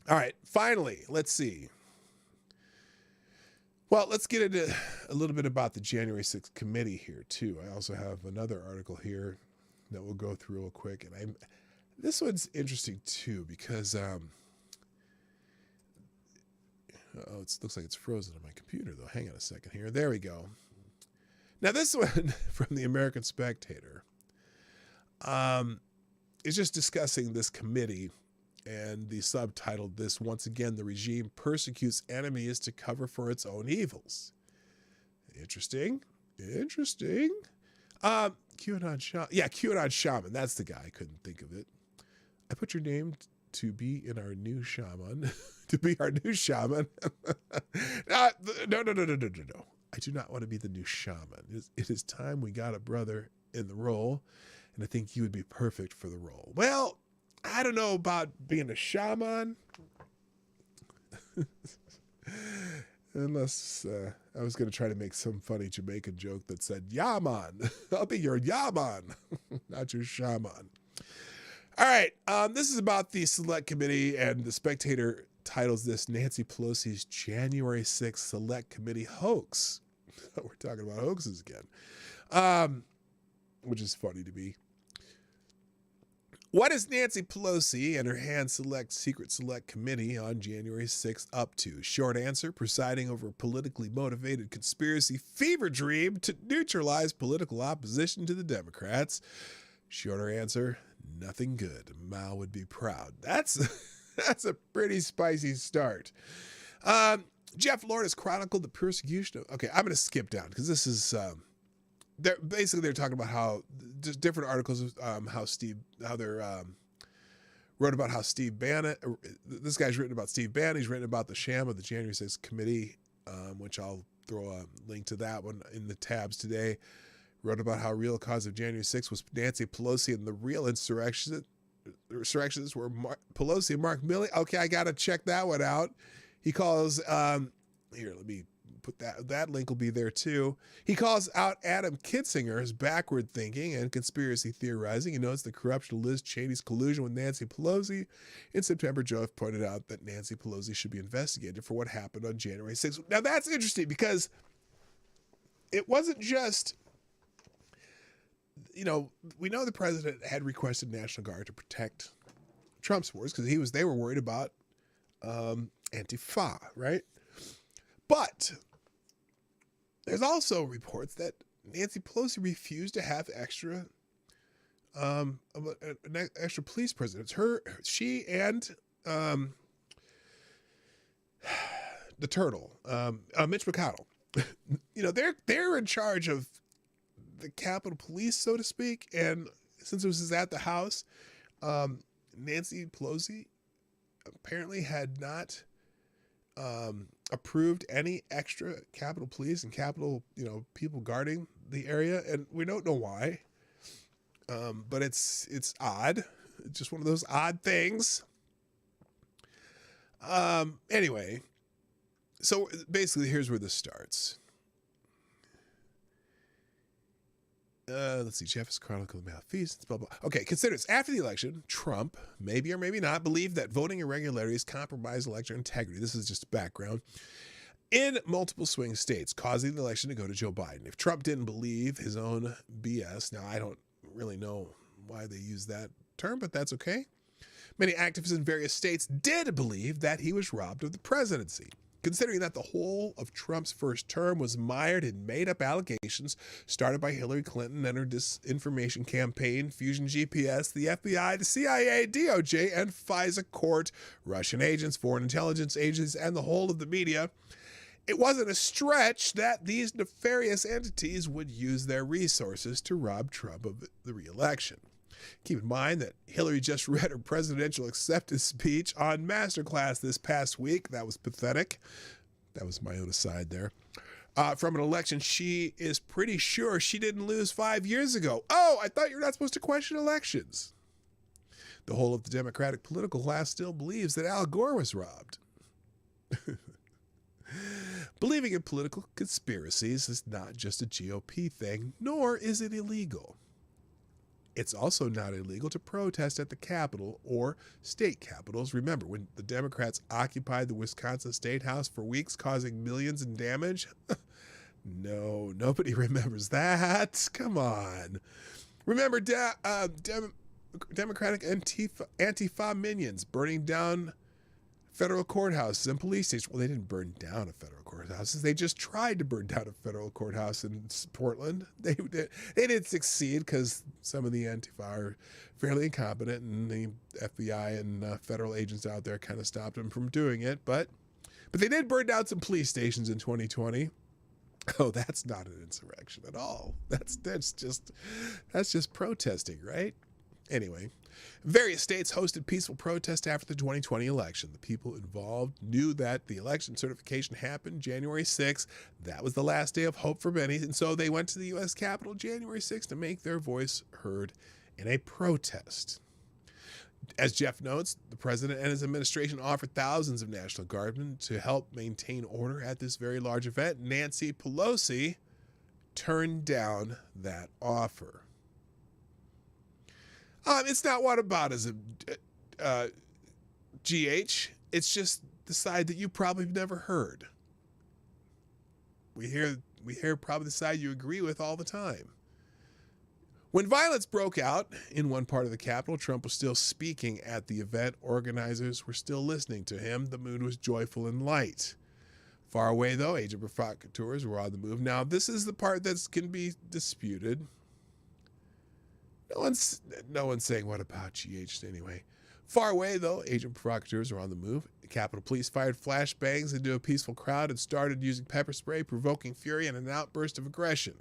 All right, finally, let's see. Well, let's get into a little bit about the January 6th committee here too. I also have another article here that we'll go through real quick, and this one's interesting too because it looks like it's frozen on my computer though. Hang on a second here. There we go. Now this one from the American Spectator is just discussing this committee. And the subtitle, this, once again, the regime persecutes enemies to cover for its own evils. Interesting. QAnon Shaman. Yeah, QAnon Shaman. That's the guy. I couldn't think of it. I put your name to be in our new shaman. To be our new shaman. No. I do not want to be the new shaman. It is time we got a brother in the role. And I think you would be perfect for the role. Well, I don't know about being a shaman. Unless I was going to try to make some funny Jamaican joke that said, Yaman, I'll be your Yaman, not your shaman. All right, this is about the Select Committee, and the Spectator titles this Nancy Pelosi's January 6th Select Committee hoax. We're talking about hoaxes again, which is funny to me. What is Nancy Pelosi and her hand-select secret select committee on January 6th up to? Short answer, presiding over a politically motivated conspiracy fever dream to neutralize political opposition to the Democrats. Shorter answer, nothing good. Mao would be proud. That's a pretty spicy start. Jeff Lord has chronicled the persecution of... Okay, I'm going to skip down because this is... They're talking about how just different articles of how they're wrote about how Steve Bannon, this guy's written about Steve Bannon. He's written about the sham of the January 6th committee, which I'll throw a link to that one in the tabs today. Wrote about how real cause of January 6th was Nancy Pelosi, and the real insurrectionists were Pelosi and Mark Milley. Okay, I got to check that one out. He calls, here, let me put that link will be there too. He calls out Adam Kinzinger's backward thinking and conspiracy theorizing. He notes the corruption of Liz Cheney's collusion with Nancy Pelosi. In September, Joe pointed out that Nancy Pelosi should be investigated for what happened on January 6th. Now that's interesting because it wasn't just, we know the president had requested National Guard to protect Trump's force because they were worried about Antifa, right? But There's also reports that Nancy Pelosi refused to have an extra police presence. She and the turtle, Mitch McConnell. They're in charge of the Capitol Police, so to speak. And since it was at the House, Nancy Pelosi apparently had not approved any extra Capitol Police and Capitol, people guarding the area, and we don't know why. But it's odd. It's just one of those odd things. Anyway, so basically, here's where this starts. Let's see. Jeff has chronicled the malfeasance, blah, blah. Okay, consider this. After the election, Trump, maybe or maybe not, believed that voting irregularities compromised election integrity. This is just background. In multiple swing states, causing the election to go to Joe Biden. If Trump didn't believe his own BS, now I don't really know why they use that term, but that's okay. Many activists in various states did believe that he was robbed of the presidency. Considering that the whole of Trump's first term was mired in made-up allegations started by Hillary Clinton and her disinformation campaign, Fusion GPS, the FBI, the CIA, DOJ, and FISA court, Russian agents, foreign intelligence agencies, and the whole of the media, it wasn't a stretch that these nefarious entities would use their resources to rob Trump of the re-election. Keep in mind that Hillary just read her presidential acceptance speech on Masterclass this past week. That was pathetic. That was my own aside there. From an election she is pretty sure she didn't lose 5 years ago. Oh, I thought you're not supposed to question elections. The whole of the Democratic political class still believes that Al Gore was robbed. Believing in political conspiracies is not just a GOP thing, nor is it illegal. It's also not illegal to protest at the Capitol or state capitals. Remember, when the Democrats occupied the Wisconsin State House for weeks, causing millions in damage? No, nobody remembers that. Come on. Remember Democratic Antifa minions burning down federal courthouses and police stations. Well, they didn't burn down a federal courthouse. They just tried to burn down a federal courthouse in Portland. They didn't succeed because some of the Antifa are fairly incompetent, and the FBI and federal agents out there kind of stopped them from doing it. But they did burn down some police stations in 2020. Oh, that's not an insurrection at all. That's just protesting, right? Anyway, various states hosted peaceful protests after the 2020 election. The people involved knew that the election certification happened January 6th. That was the last day of hope for many, and so they went to the U.S. Capitol January 6th to make their voice heard in a protest. As Jeff notes, the president and his administration offered thousands of National Guardsmen to help maintain order at this very large event. Nancy Pelosi turned down that offer. It's not whataboutism, GH. It's just the side that you probably have never heard. We hear probably the side you agree with all the time. When violence broke out in one part of the Capitol, Trump was still speaking at the event. Organizers were still listening to him. The mood was joyful and light. Far away, though, agent provocateurs were on the move. Now, this is the part that can be disputed. No one's saying what about GH anyway. Far away, though, agent provocateurs are on the move. The Capitol Police fired flashbangs into a peaceful crowd and started using pepper spray, provoking fury and an outburst of aggression.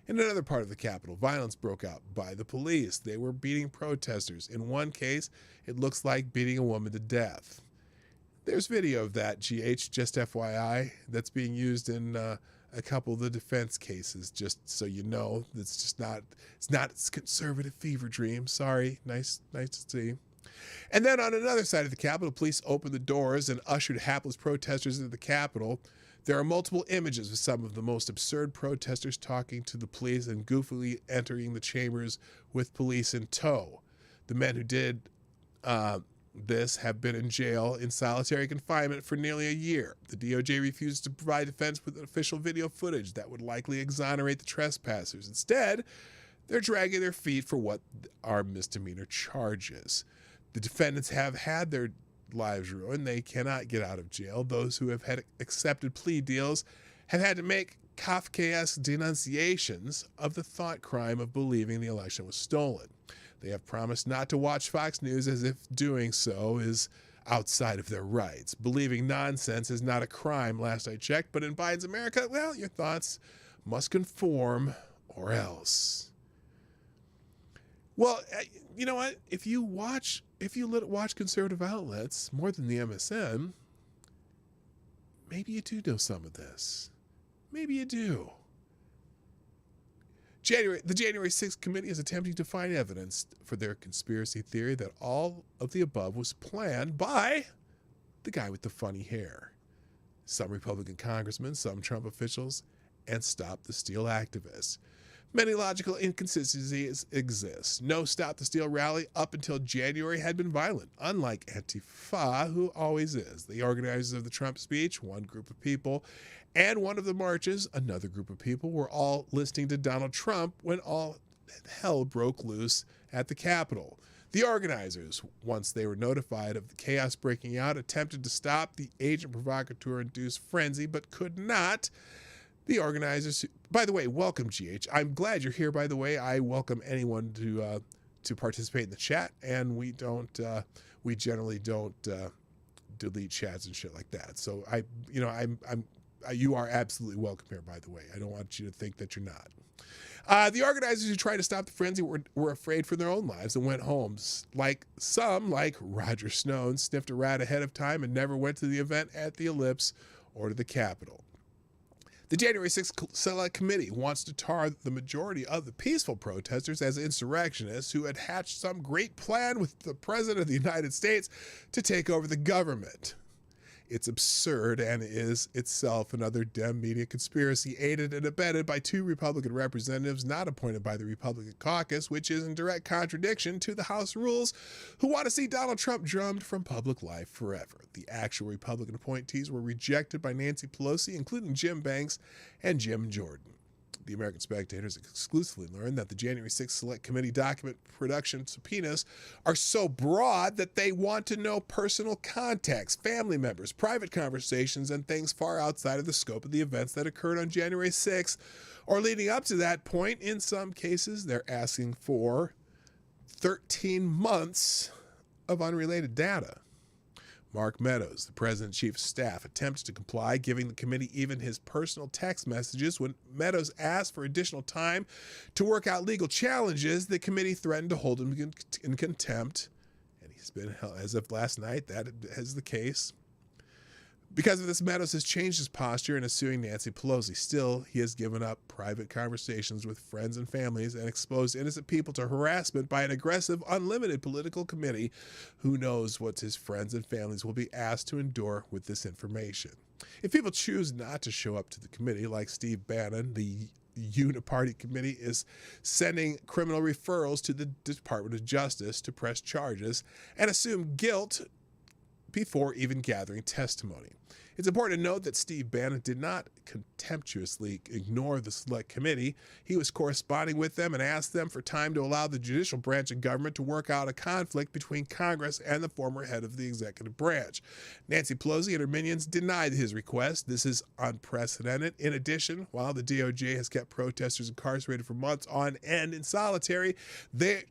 In another part of the Capitol, violence broke out by the police. They were beating protesters. In one case, it looks like beating a woman to death. There's video of that, GH, just FYI, that's being used in a couple of the defense cases, just so you know. It's not a conservative fever dream. Sorry, nice to see. And then on another side of the Capitol, police opened the doors and ushered hapless protesters into the Capitol. There are multiple images of some of the most absurd protesters talking to the police and goofily entering the chambers with police in tow. The men who did this have been in jail in solitary confinement for nearly a year. The DOJ refused to provide defense with official video footage that would likely exonerate the trespassers. Instead, they're dragging their feet for what are misdemeanor charges. The defendants have had their lives ruined. They cannot get out of jail. Those who have had accepted plea deals have had to make Kafkaesque denunciations of the thought crime of believing the election was stolen. They have promised not to watch Fox News as if doing so is outside of their rights. Believing nonsense is not a crime, last I checked, but in Biden's America, well, your thoughts must conform or else. Well, you know what? If you watch conservative outlets more than the MSN, maybe you do know some of this. Maybe you do. The January 6th committee is attempting to find evidence for their conspiracy theory that all of the above was planned by the guy with the funny hair. Some Republican congressmen, some Trump officials, and Stop the Steal activists. Many logical inconsistencies exist. No Stop the Steal rally up until January had been violent, unlike Antifa, who always is. The organizers of the Trump speech, one group of people, and one of the marches, another group of people, were all listening to Donald Trump when all hell broke loose at the Capitol. The organizers, once they were notified of the chaos breaking out, attempted to stop the agent provocateur-induced frenzy, but could not. The organizers, by the way, welcome, GH. I'm glad you're here, by the way. I welcome anyone to participate in the chat, and we generally don't delete chats and shit like that. So you are absolutely welcome here, by the way. I don't want you to think that you're not. The organizers who tried to stop the frenzy were afraid for their own lives and went home. Like Roger Stone, sniffed a rat ahead of time and never went to the event at the Ellipse or to the Capitol. The January 6th Select Committee wants to tar the majority of the peaceful protesters as insurrectionists who had hatched some great plan with the President of the United States to take over the government. It's absurd and is itself another Dem media conspiracy aided and abetted by two Republican representatives not appointed by the Republican caucus, which is in direct contradiction to the House rules, who want to see Donald Trump drummed from public life forever. The actual Republican appointees were rejected by Nancy Pelosi, including Jim Banks and Jim Jordan. The American Spectators exclusively learned that the January 6th Select Committee document production subpoenas are so broad that they want to know personal contacts, family members, private conversations, and things far outside of the scope of the events that occurred on January 6th or leading up to that point. In some cases, they're asking for 13 months of unrelated data. Mark Meadows, the president's chief of staff, attempts to comply, giving the committee even his personal text messages. When Meadows asked for additional time to work out legal challenges, the committee threatened to hold him in contempt. And he's been held, as of last night, that is the case. Because of this, Meadows has changed his posture and is suing Nancy Pelosi. Still, he has given up private conversations with friends and families and exposed innocent people to harassment by an aggressive, unlimited political committee. Who knows what his friends and families will be asked to endure with this information. If people choose not to show up to the committee, like Steve Bannon, the Uniparty committee is sending criminal referrals to the Department of Justice to press charges and assume guilt before even gathering testimony. It's important to note that Steve Bannon did not contemptuously ignore the Select Committee. He was corresponding with them and asked them for time to allow the judicial branch of government to work out a conflict between Congress and the former head of the executive branch. Nancy Pelosi and her minions denied his request. This is unprecedented. In addition, while the DOJ has kept protesters incarcerated for months on end in solitary, they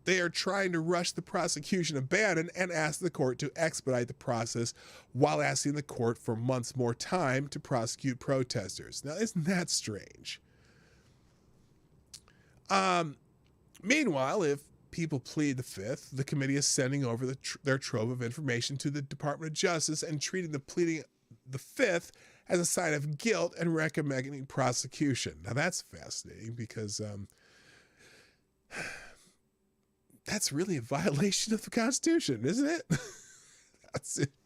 are trying to rush the prosecution of Bannon and ask the court to expedite the process while asking the court for months more time to prosecute protesters. Now, isn't that strange? Meanwhile, if people plead the Fifth, the committee is sending over their trove of information to the Department of Justice and treating the pleading the Fifth as a sign of guilt and recommending prosecution. Now, that's fascinating because that's really a violation of the Constitution, isn't it?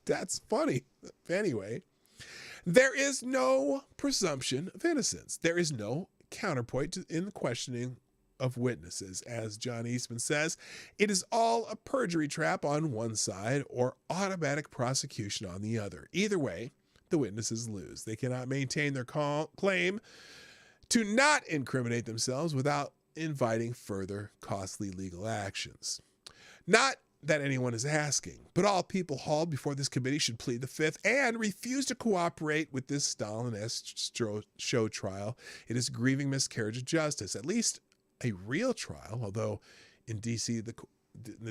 That's funny. Anyway, there is no presumption of innocence. There is no counterpoint in the questioning of witnesses. As John Eastman says, it is all a perjury trap on one side or automatic prosecution on the other. Either way, the witnesses lose. They cannot maintain their claim to not incriminate themselves without inviting further costly legal actions. Not that anyone is asking. But all people hauled before this committee should plead the fifth and refuse to cooperate with this Stalin-esque show trial. It is a grieving miscarriage of justice, at least a real trial, although in D.C., the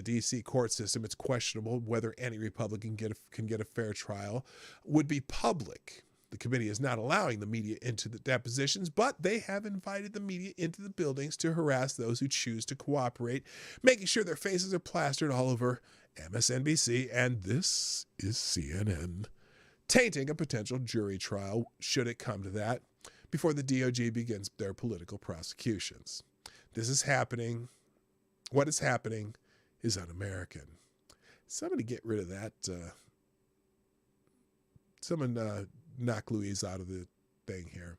D.C. court system, it's questionable whether any Republican can get a fair trial, would be public. The committee is not allowing the media into the depositions, but they have invited the media into the buildings to harass those who choose to cooperate, making sure their faces are plastered all over MSNBC, and this is CNN, tainting a potential jury trial, should it come to that, before the DOJ begins their political prosecutions. This is happening. What is happening is un-American. Somebody get rid of that. Someone knock Louise out of the thing here.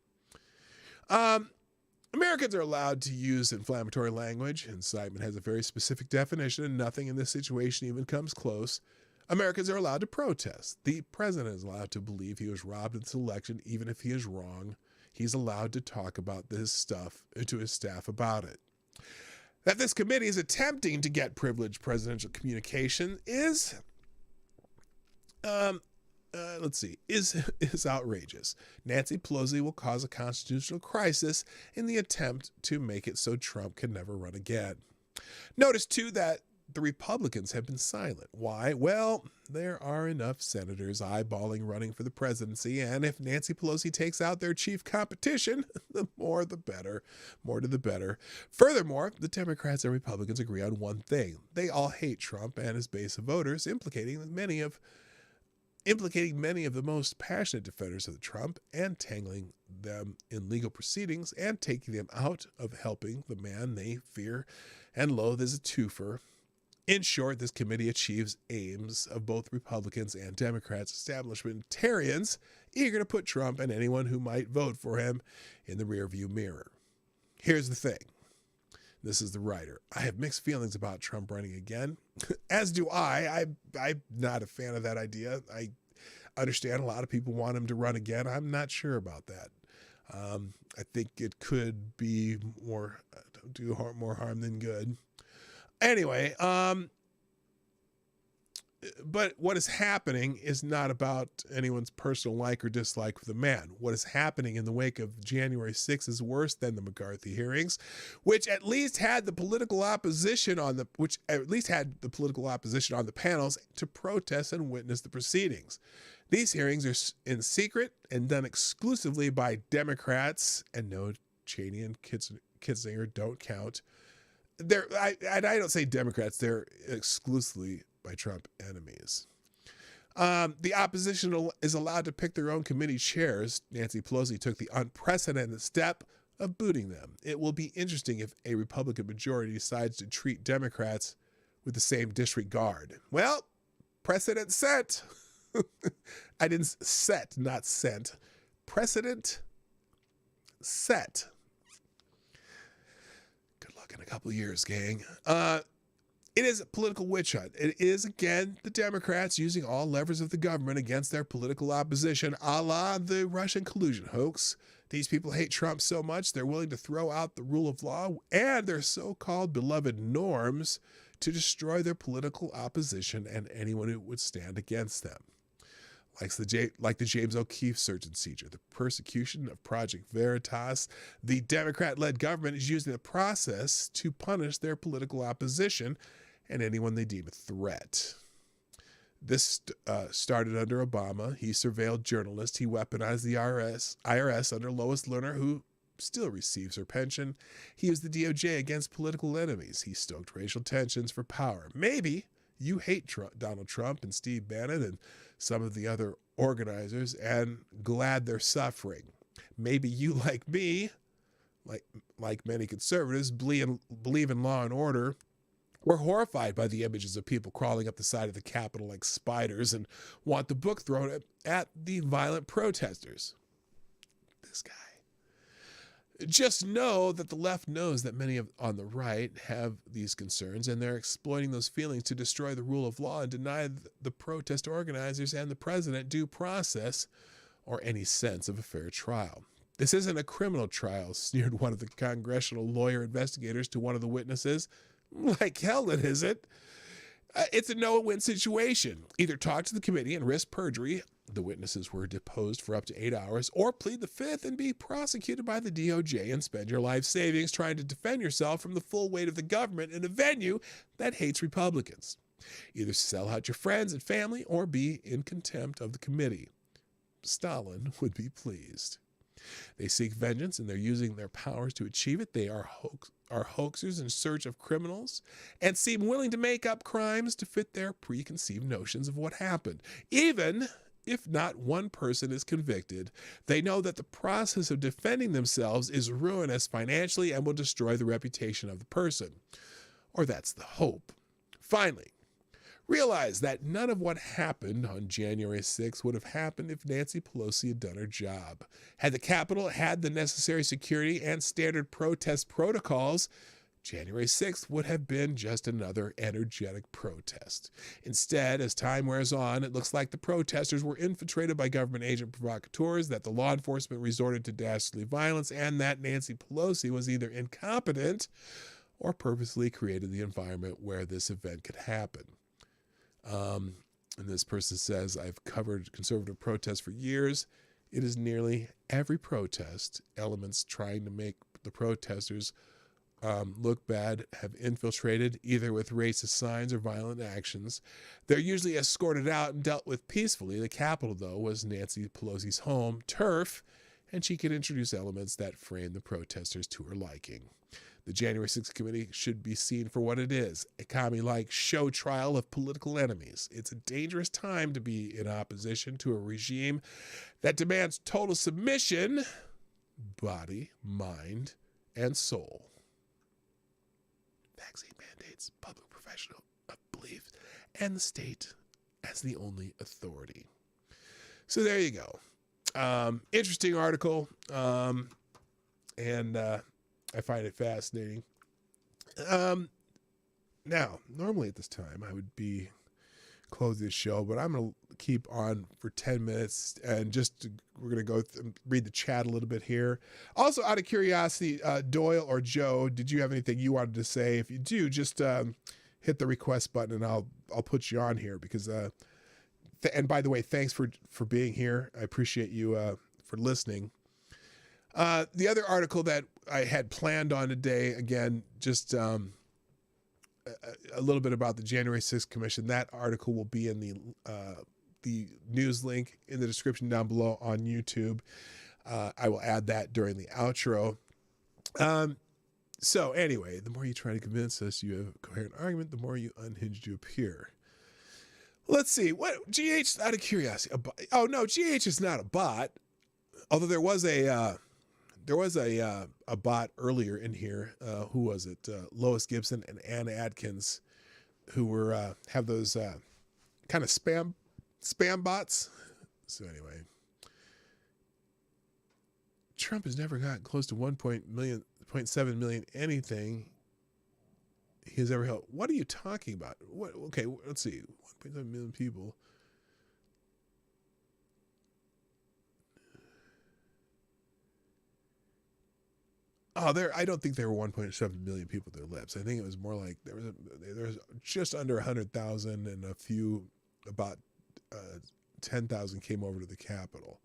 Americans are allowed to use inflammatory language. Incitement has a very specific definition, and nothing in this situation even comes close. Americans are allowed to protest. The president is allowed to believe he was robbed in this election, even if he is wrong. He's allowed to talk about this stuff to his staff about it. That this committee is attempting to get privileged presidential communication is outrageous. Nancy Pelosi will cause a constitutional crisis in the attempt to make it so Trump can never run again. Notice, too, that the Republicans have been silent. Why? Well, there are enough senators eyeballing running for the presidency, and if Nancy Pelosi takes out their chief competition, the more the better. More to the better. Furthermore, the Democrats and Republicans agree on one thing. They all hate Trump and his base of voters, implicating many of the most passionate defenders of Trump, and tangling them in legal proceedings and taking them out of helping the man they fear and loathe as a twofer. In short, this committee achieves aims of both Republicans and Democrats, establishmentarians eager to put Trump and anyone who might vote for him in the rearview mirror. Here's the thing. This is the writer. I have mixed feelings about Trump running again, as do I. I'm not a fan of that idea. I understand a lot of people want him to run again. I'm not sure about that. I think it could be do more harm than good. Anyway, but what is happening is not about anyone's personal like or dislike of the man. What is happening in the wake of January 6th is worse than the McCarthy hearings, which at least had the political opposition on the panels to protest and witness the proceedings. These hearings are in secret and done exclusively by Democrats, and no, Cheney and Kitzinger don't count. I don't say Democrats, they're exclusively by Trump enemies. The opposition is allowed to pick their own committee chairs. Nancy Pelosi took the unprecedented step of booting them. It will be interesting if a Republican majority decides to treat Democrats with the same disregard. Well, precedent set. I didn't set, not sent. Precedent set. In a couple of years, gang. It is a political witch hunt. It is, again, the Democrats using all levers of the government against their political opposition, a la the Russian collusion hoax. These people hate Trump so much they're willing to throw out the rule of law and their so-called beloved norms to destroy their political opposition and anyone who would stand against them. Like the James O'Keefe search and seizure, the persecution of Project Veritas, the Democrat-led government is using the process to punish their political opposition and anyone they deem a threat. This started under Obama. He surveilled journalists. He weaponized the IRS under Lois Lerner, who still receives her pension. He used the DOJ against political enemies. He stoked racial tensions for power. Maybe you hate Donald Trump and Steve Bannon and some of the other organizers and glad they're suffering. Maybe you, like me, like many conservatives, believe in law and order. We're horrified by the images of people crawling up the side of the Capitol like spiders and want the book thrown at the violent protesters. This guy. Just know that the left knows that many on the right have these concerns, and they're exploiting those feelings to destroy the rule of law and deny the protest organizers and the president due process or any sense of a fair trial. This isn't a criminal trial, sneered one of the congressional lawyer investigators to one of the witnesses. Like hell it isn't. It's a no-win situation. Either talk to the committee and risk perjury, the witnesses were deposed for up to 8 hours, or plead the fifth and be prosecuted by the DOJ and spend your life savings trying to defend yourself from the full weight of the government in a venue that hates Republicans. Either sell out your friends and family or be in contempt of the committee. Stalin would be pleased. They seek vengeance and they're using their powers to achieve it. They are hoaxers in search of criminals and seem willing to make up crimes to fit their preconceived notions of what happened. Even if not one person is convicted, they know that the process of defending themselves is ruinous financially and will destroy the reputation of the person. Or that's the hope. Finally, realize that none of what happened on January 6th would have happened if Nancy Pelosi had done her job. Had the Capitol had the necessary security and standard protest protocols, January 6th would have been just another energetic protest. Instead, as time wears on, it looks like the protesters were infiltrated by government agent provocateurs, that the law enforcement resorted to dastardly violence, and that Nancy Pelosi was either incompetent or purposely created the environment where this event could happen. And this person says, I've covered conservative protests for years. It is nearly every protest. Elements trying to make the protesters look bad have infiltrated, either with racist signs or violent actions. They're usually escorted out and dealt with peacefully. The Capitol, though, was Nancy Pelosi's home turf, and she could introduce elements that frame the protesters to her liking. The January 6th committee should be seen for what it is, a commie-like show trial of political enemies. It's a dangerous time to be in opposition to a regime that demands total submission, body, mind, and soul. Vaccine mandates, public professional belief, and the state as the only authority. So there you go. Interesting article, and I find it fascinating. Now, normally at this time, I would be closing the show, but I'm going to keep on for 10 minutes and we're going to go read the chat a little bit here. Also, out of curiosity, Doyle or Joe, did you have anything you wanted to say? If you do, just hit the request button and I'll put you on here because, and by the way, thanks for being here. I appreciate you for listening. The other article that I had planned on today, again, just a little bit about the January 6th Commission. That article will be in the news link in the description down below on YouTube. I will add that during the outro. So anyway, the more you try to convince us you have a coherent argument, the more you unhinged you appear. Let's see. What GH, out of curiosity. Oh, no, GH is not a bot. Although there was a bot earlier in here. Who was it? Lois Gibson and Anna Adkins, who were have those kind of spam bots. So anyway, Trump has never gotten close to 1.7 million anything he has ever held. What are you talking about? What? Okay, let's see. 1.7 million people. Oh, I don't think there were 1.7 million people at their lips. I think it was more like there was just under 100,000 and a few, about 10,000 came over to the Capitol.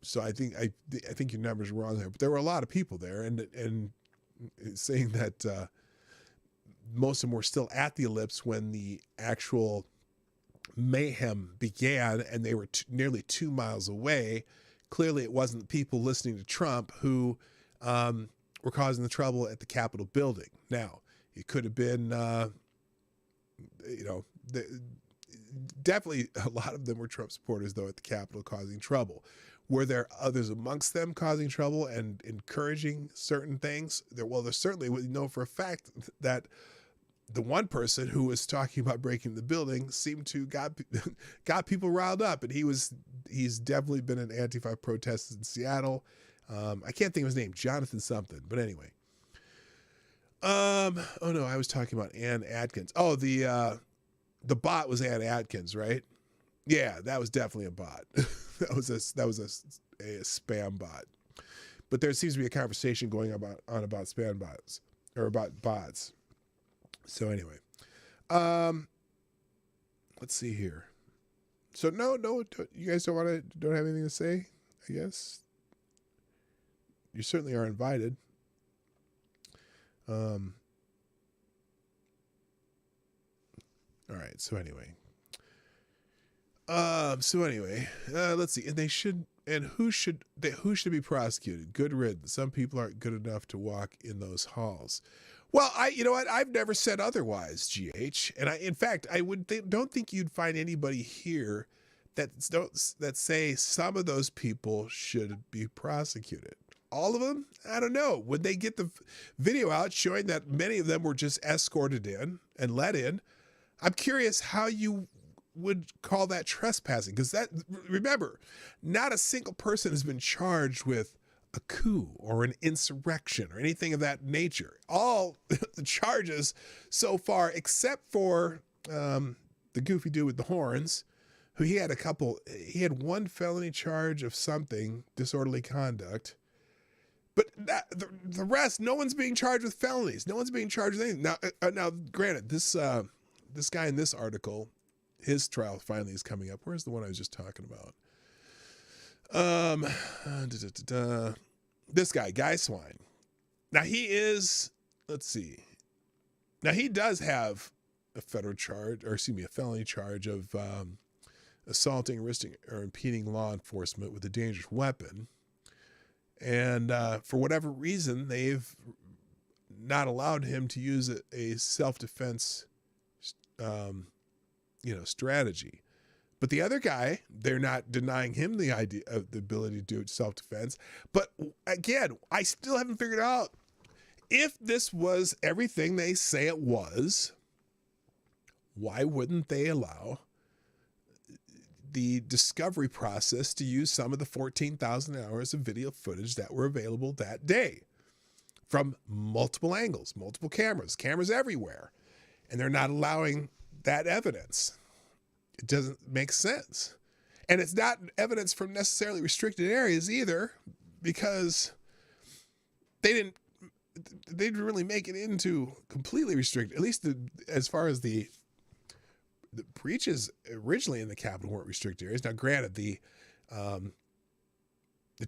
So I think your numbers are wrong there, but there were a lot of people there, and saying that most of them were still at the ellipse when the actual mayhem began, and they were nearly 2 miles away. Clearly, it wasn't the people listening to Trump who were causing the trouble at the Capitol building. Now, it could have been, definitely a lot of them were Trump supporters, though, at the Capitol causing trouble. Were there others amongst them causing trouble and encouraging certain things? There certainly, we know for a fact that the one person who was talking about breaking the building seemed to got people riled up, and he's definitely been an Antifa protest in Seattle. I can't think of his name, Jonathan something, but anyway. Oh no, I was talking about Ann Atkins. Oh, the bot was Ann Atkins, right? Yeah, that was definitely a bot. that was a spam bot. But there seems to be a conversation going on about spam bots or about bots. So anyway, Let's see here. So no, you guys don't have anything to say, I guess. You certainly are invited. All right. So anyway, let's see. Who should be prosecuted? Good riddance. Some people aren't good enough to walk in those halls. Well, you know what? I've never said otherwise, GH. And in fact, I don't think you'd find anybody here that say some of those people should be prosecuted. All of them? I don't know. Would they get the video out showing that many of them were just escorted in and let in? I'm curious how you would call that trespassing, because remember, not a single person has been charged with a coup or an insurrection or anything of that nature. All the charges so far, except for the goofy dude with the horns, who he had one felony charge of something, disorderly conduct. But the rest, no one's being charged with felonies. No one's being charged with anything. Now, granted, this guy in this article, his trial finally is coming up. Where's the one I was just talking about? This guy Swine. Now he is, let's see. Now he does have a felony charge of assaulting, arresting, or impeding law enforcement with a dangerous weapon. And for whatever reason, they've not allowed him to use a self-defense, strategy. But the other guy, they're not denying him the idea of the ability to do self-defense. But again, I still haven't figured out if this was everything they say it was. Why wouldn't they allow the discovery process to use some of the 14,000 hours of video footage that were available that day from multiple angles, multiple cameras everywhere, and they're not allowing that evidence? It doesn't make sense. And it's not evidence from necessarily restricted areas either, because they didn't really make it into completely restricted, at least as far as the breaches originally in the Capitol weren't restricted areas. Now, granted, the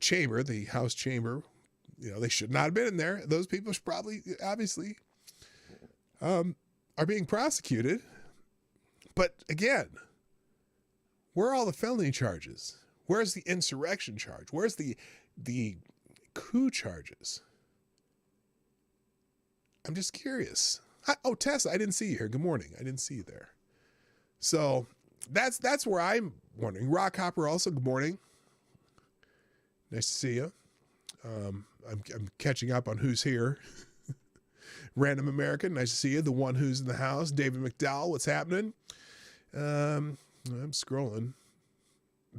chamber, the House chamber, they should not have been in there. Those people should probably, obviously, are being prosecuted. But again, where are all the felony charges? Where's the insurrection charge? Where's the coup charges? I'm just curious. Tessa, I didn't see you here. Good morning. I didn't see you there. So that's where I'm wondering. Rock Hopper also, good morning. Nice to see you. I'm catching up on who's here. Random American, nice to see you. The one who's in the house, David McDowell, what's happening? I'm scrolling.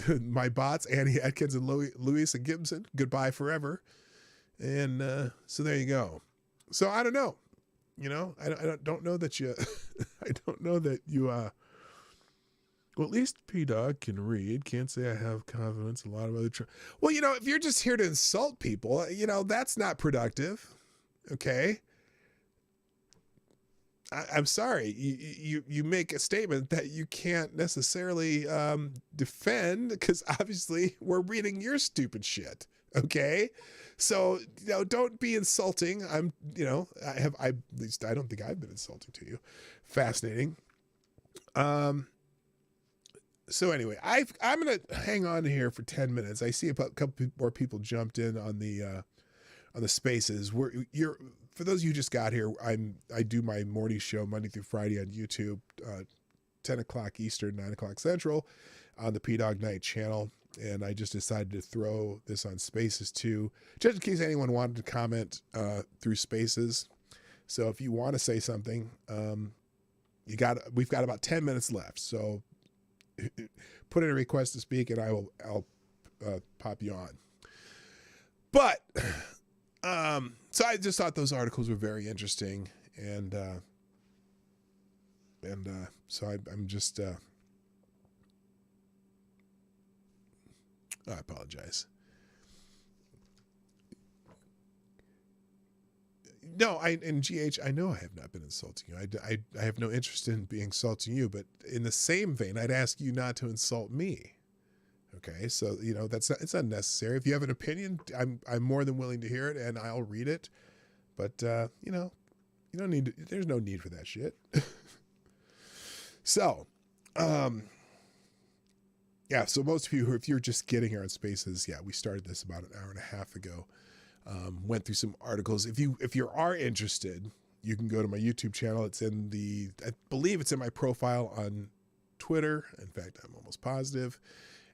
My bots, Annie Atkins and Louisa Gibson, goodbye forever. And so there you go. So I don't know. I don't know that you. I don't know that you. Well, at least P-Dog can read. Can't say I have confidence. A lot of other. Well, if you're just here to insult people, that's not productive. Okay. I'm sorry. You make a statement that you can't necessarily defend, because obviously we're reading your stupid shit. Okay. So, don't be insulting. At least I don't think I've been insulting to you. Fascinating. So anyway, I'm going to hang on here for 10 minutes. I see a couple more people jumped in on the spaces. For those of you who just got here, I do my morning show Monday through Friday on YouTube, 10 o'clock Eastern, 9 o'clock Central on the Dawg Knight Channel. And I just decided to throw this on Spaces too, just in case anyone wanted to comment through Spaces. So if you want to say something, we've got about 10 minutes left. So put in a request to speak, and I'll pop you on. But so I just thought those articles were very interesting, and so I'm just. I apologize. No, and GH, I know I have not been insulting you. I have no interest in being insulting you, but in the same vein, I'd ask you not to insult me. Okay, so it's unnecessary. If you have an opinion, I'm more than willing to hear it, and I'll read it. But you don't need to, there's no need for that shit. So, yeah. So most of you, if you're just getting here on Spaces, yeah, we started this about an hour and a half ago. Went through some articles. If you are interested, you can go to my YouTube channel. It's I believe it's in my profile on Twitter. In fact, I'm almost positive.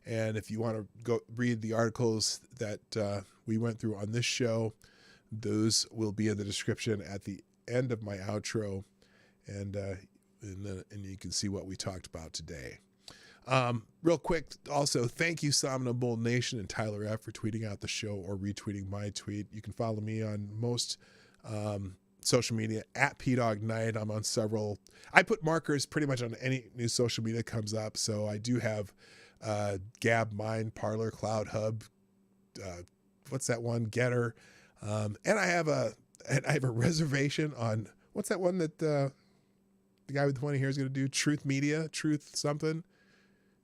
And if you want to go read the articles that we went through on this show, those will be in the description at the end of my outro, and you can see what we talked about today. Real quick, also, thank you, Somnambule Nation and Tyler F. for tweeting out the show or retweeting my tweet. You can follow me on most social media at Dawg Knight. I'm on several. I put markers pretty much on any new social media that comes up. So I do have Gab, Mine, Parler, Cloud Hub. What's that one? Getter. And I have a reservation on what's that one that the guy with the pointy hair is going to do? Truth Media, Truth something,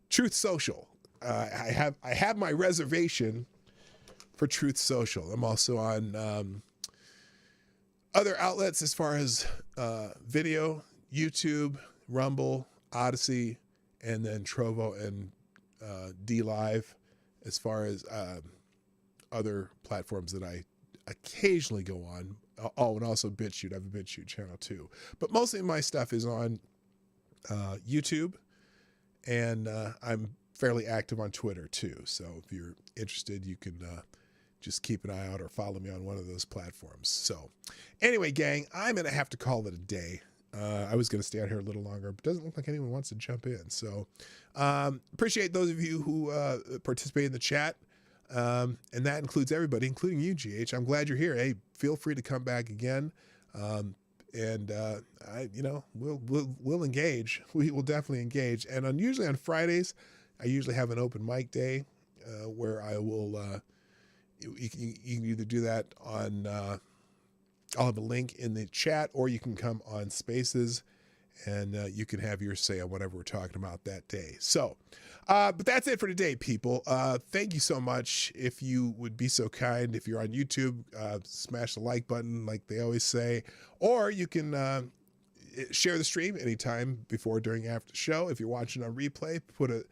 Truth Social. I have my reservation for Truth Social. I'm also on other outlets as far as video, YouTube, Rumble, Odyssey, and then Trovo and D Live as far as other platforms that I occasionally go on. Oh, and also BitChute. I have a BitChute channel too. But mostly my stuff is on YouTube, and I'm fairly active on Twitter too. So if you're interested, you can just keep an eye out or follow me on one of those platforms. So anyway, gang, I'm going to have to call it a day. I was going to stay out here a little longer, but doesn't look like anyone wants to jump in. So appreciate those of you who participate in the chat. And that includes everybody, including you, GH. I'm glad you're here. Hey, feel free to come back again. We'll engage. We will definitely engage. And usually on Fridays, I usually have an open mic day where I will. You can either do that on. I'll have a link in the chat, or you can come on Spaces, and you can have your say on whatever we're talking about that day. So, but that's it for today, people. Thank you so much. If you would be so kind, if you're on YouTube, smash the like button like they always say, or you can share the stream anytime before, during, after the show. If you're watching on replay, put a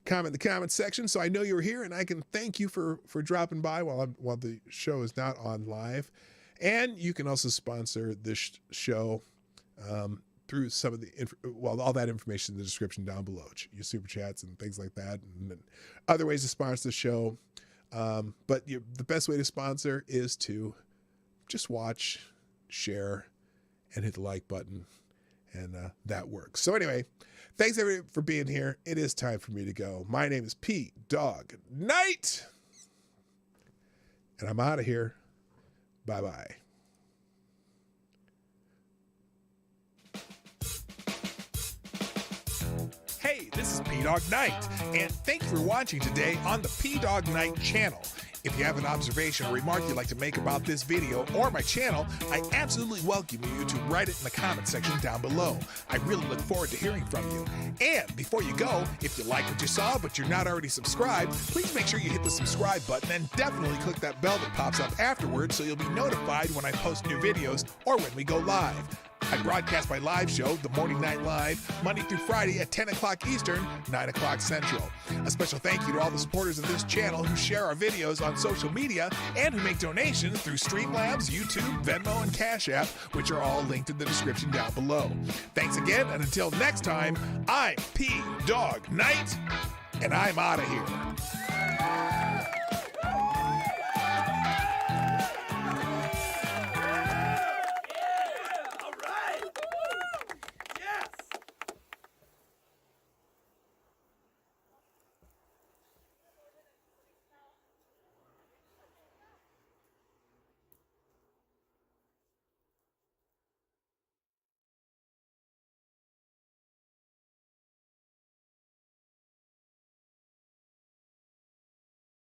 comment in the comment section so I know you're here and I can thank you for dropping by while the show is not on live. And you can also sponsor this show through some of all that information in the description down below. Your super chats and things like that, and other ways to sponsor the show. But the best way to sponsor is to just watch, share, and hit the like button, and that works. So anyway, thanks everybody for being here. It is time for me to go. My name is Dawg Knight, and I'm out of here. Bye-bye. Hey, this is Dawg Knight, and thank you for watching today on the Dawg Knight Channel. If you have an observation or remark you'd like to make about this video or my channel, I absolutely welcome you to write it in the comment section down below. I really look forward to hearing from you. And before you go, if you like what you saw but you're not already subscribed, please make sure you hit the subscribe button and definitely click that bell that pops up afterwards so you'll be notified when I post new videos or when we go live. I broadcast my live show, The Morning Night Live, Monday through Friday at 10 o'clock Eastern, 9 o'clock Central. A special thank you to all the supporters of this channel who share our videos on social media and who make donations through Streamlabs, YouTube, Venmo, and Cash App, which are all linked in the description down below. Thanks again, and until next time, I'm Dawg Knight, and I'm out of here.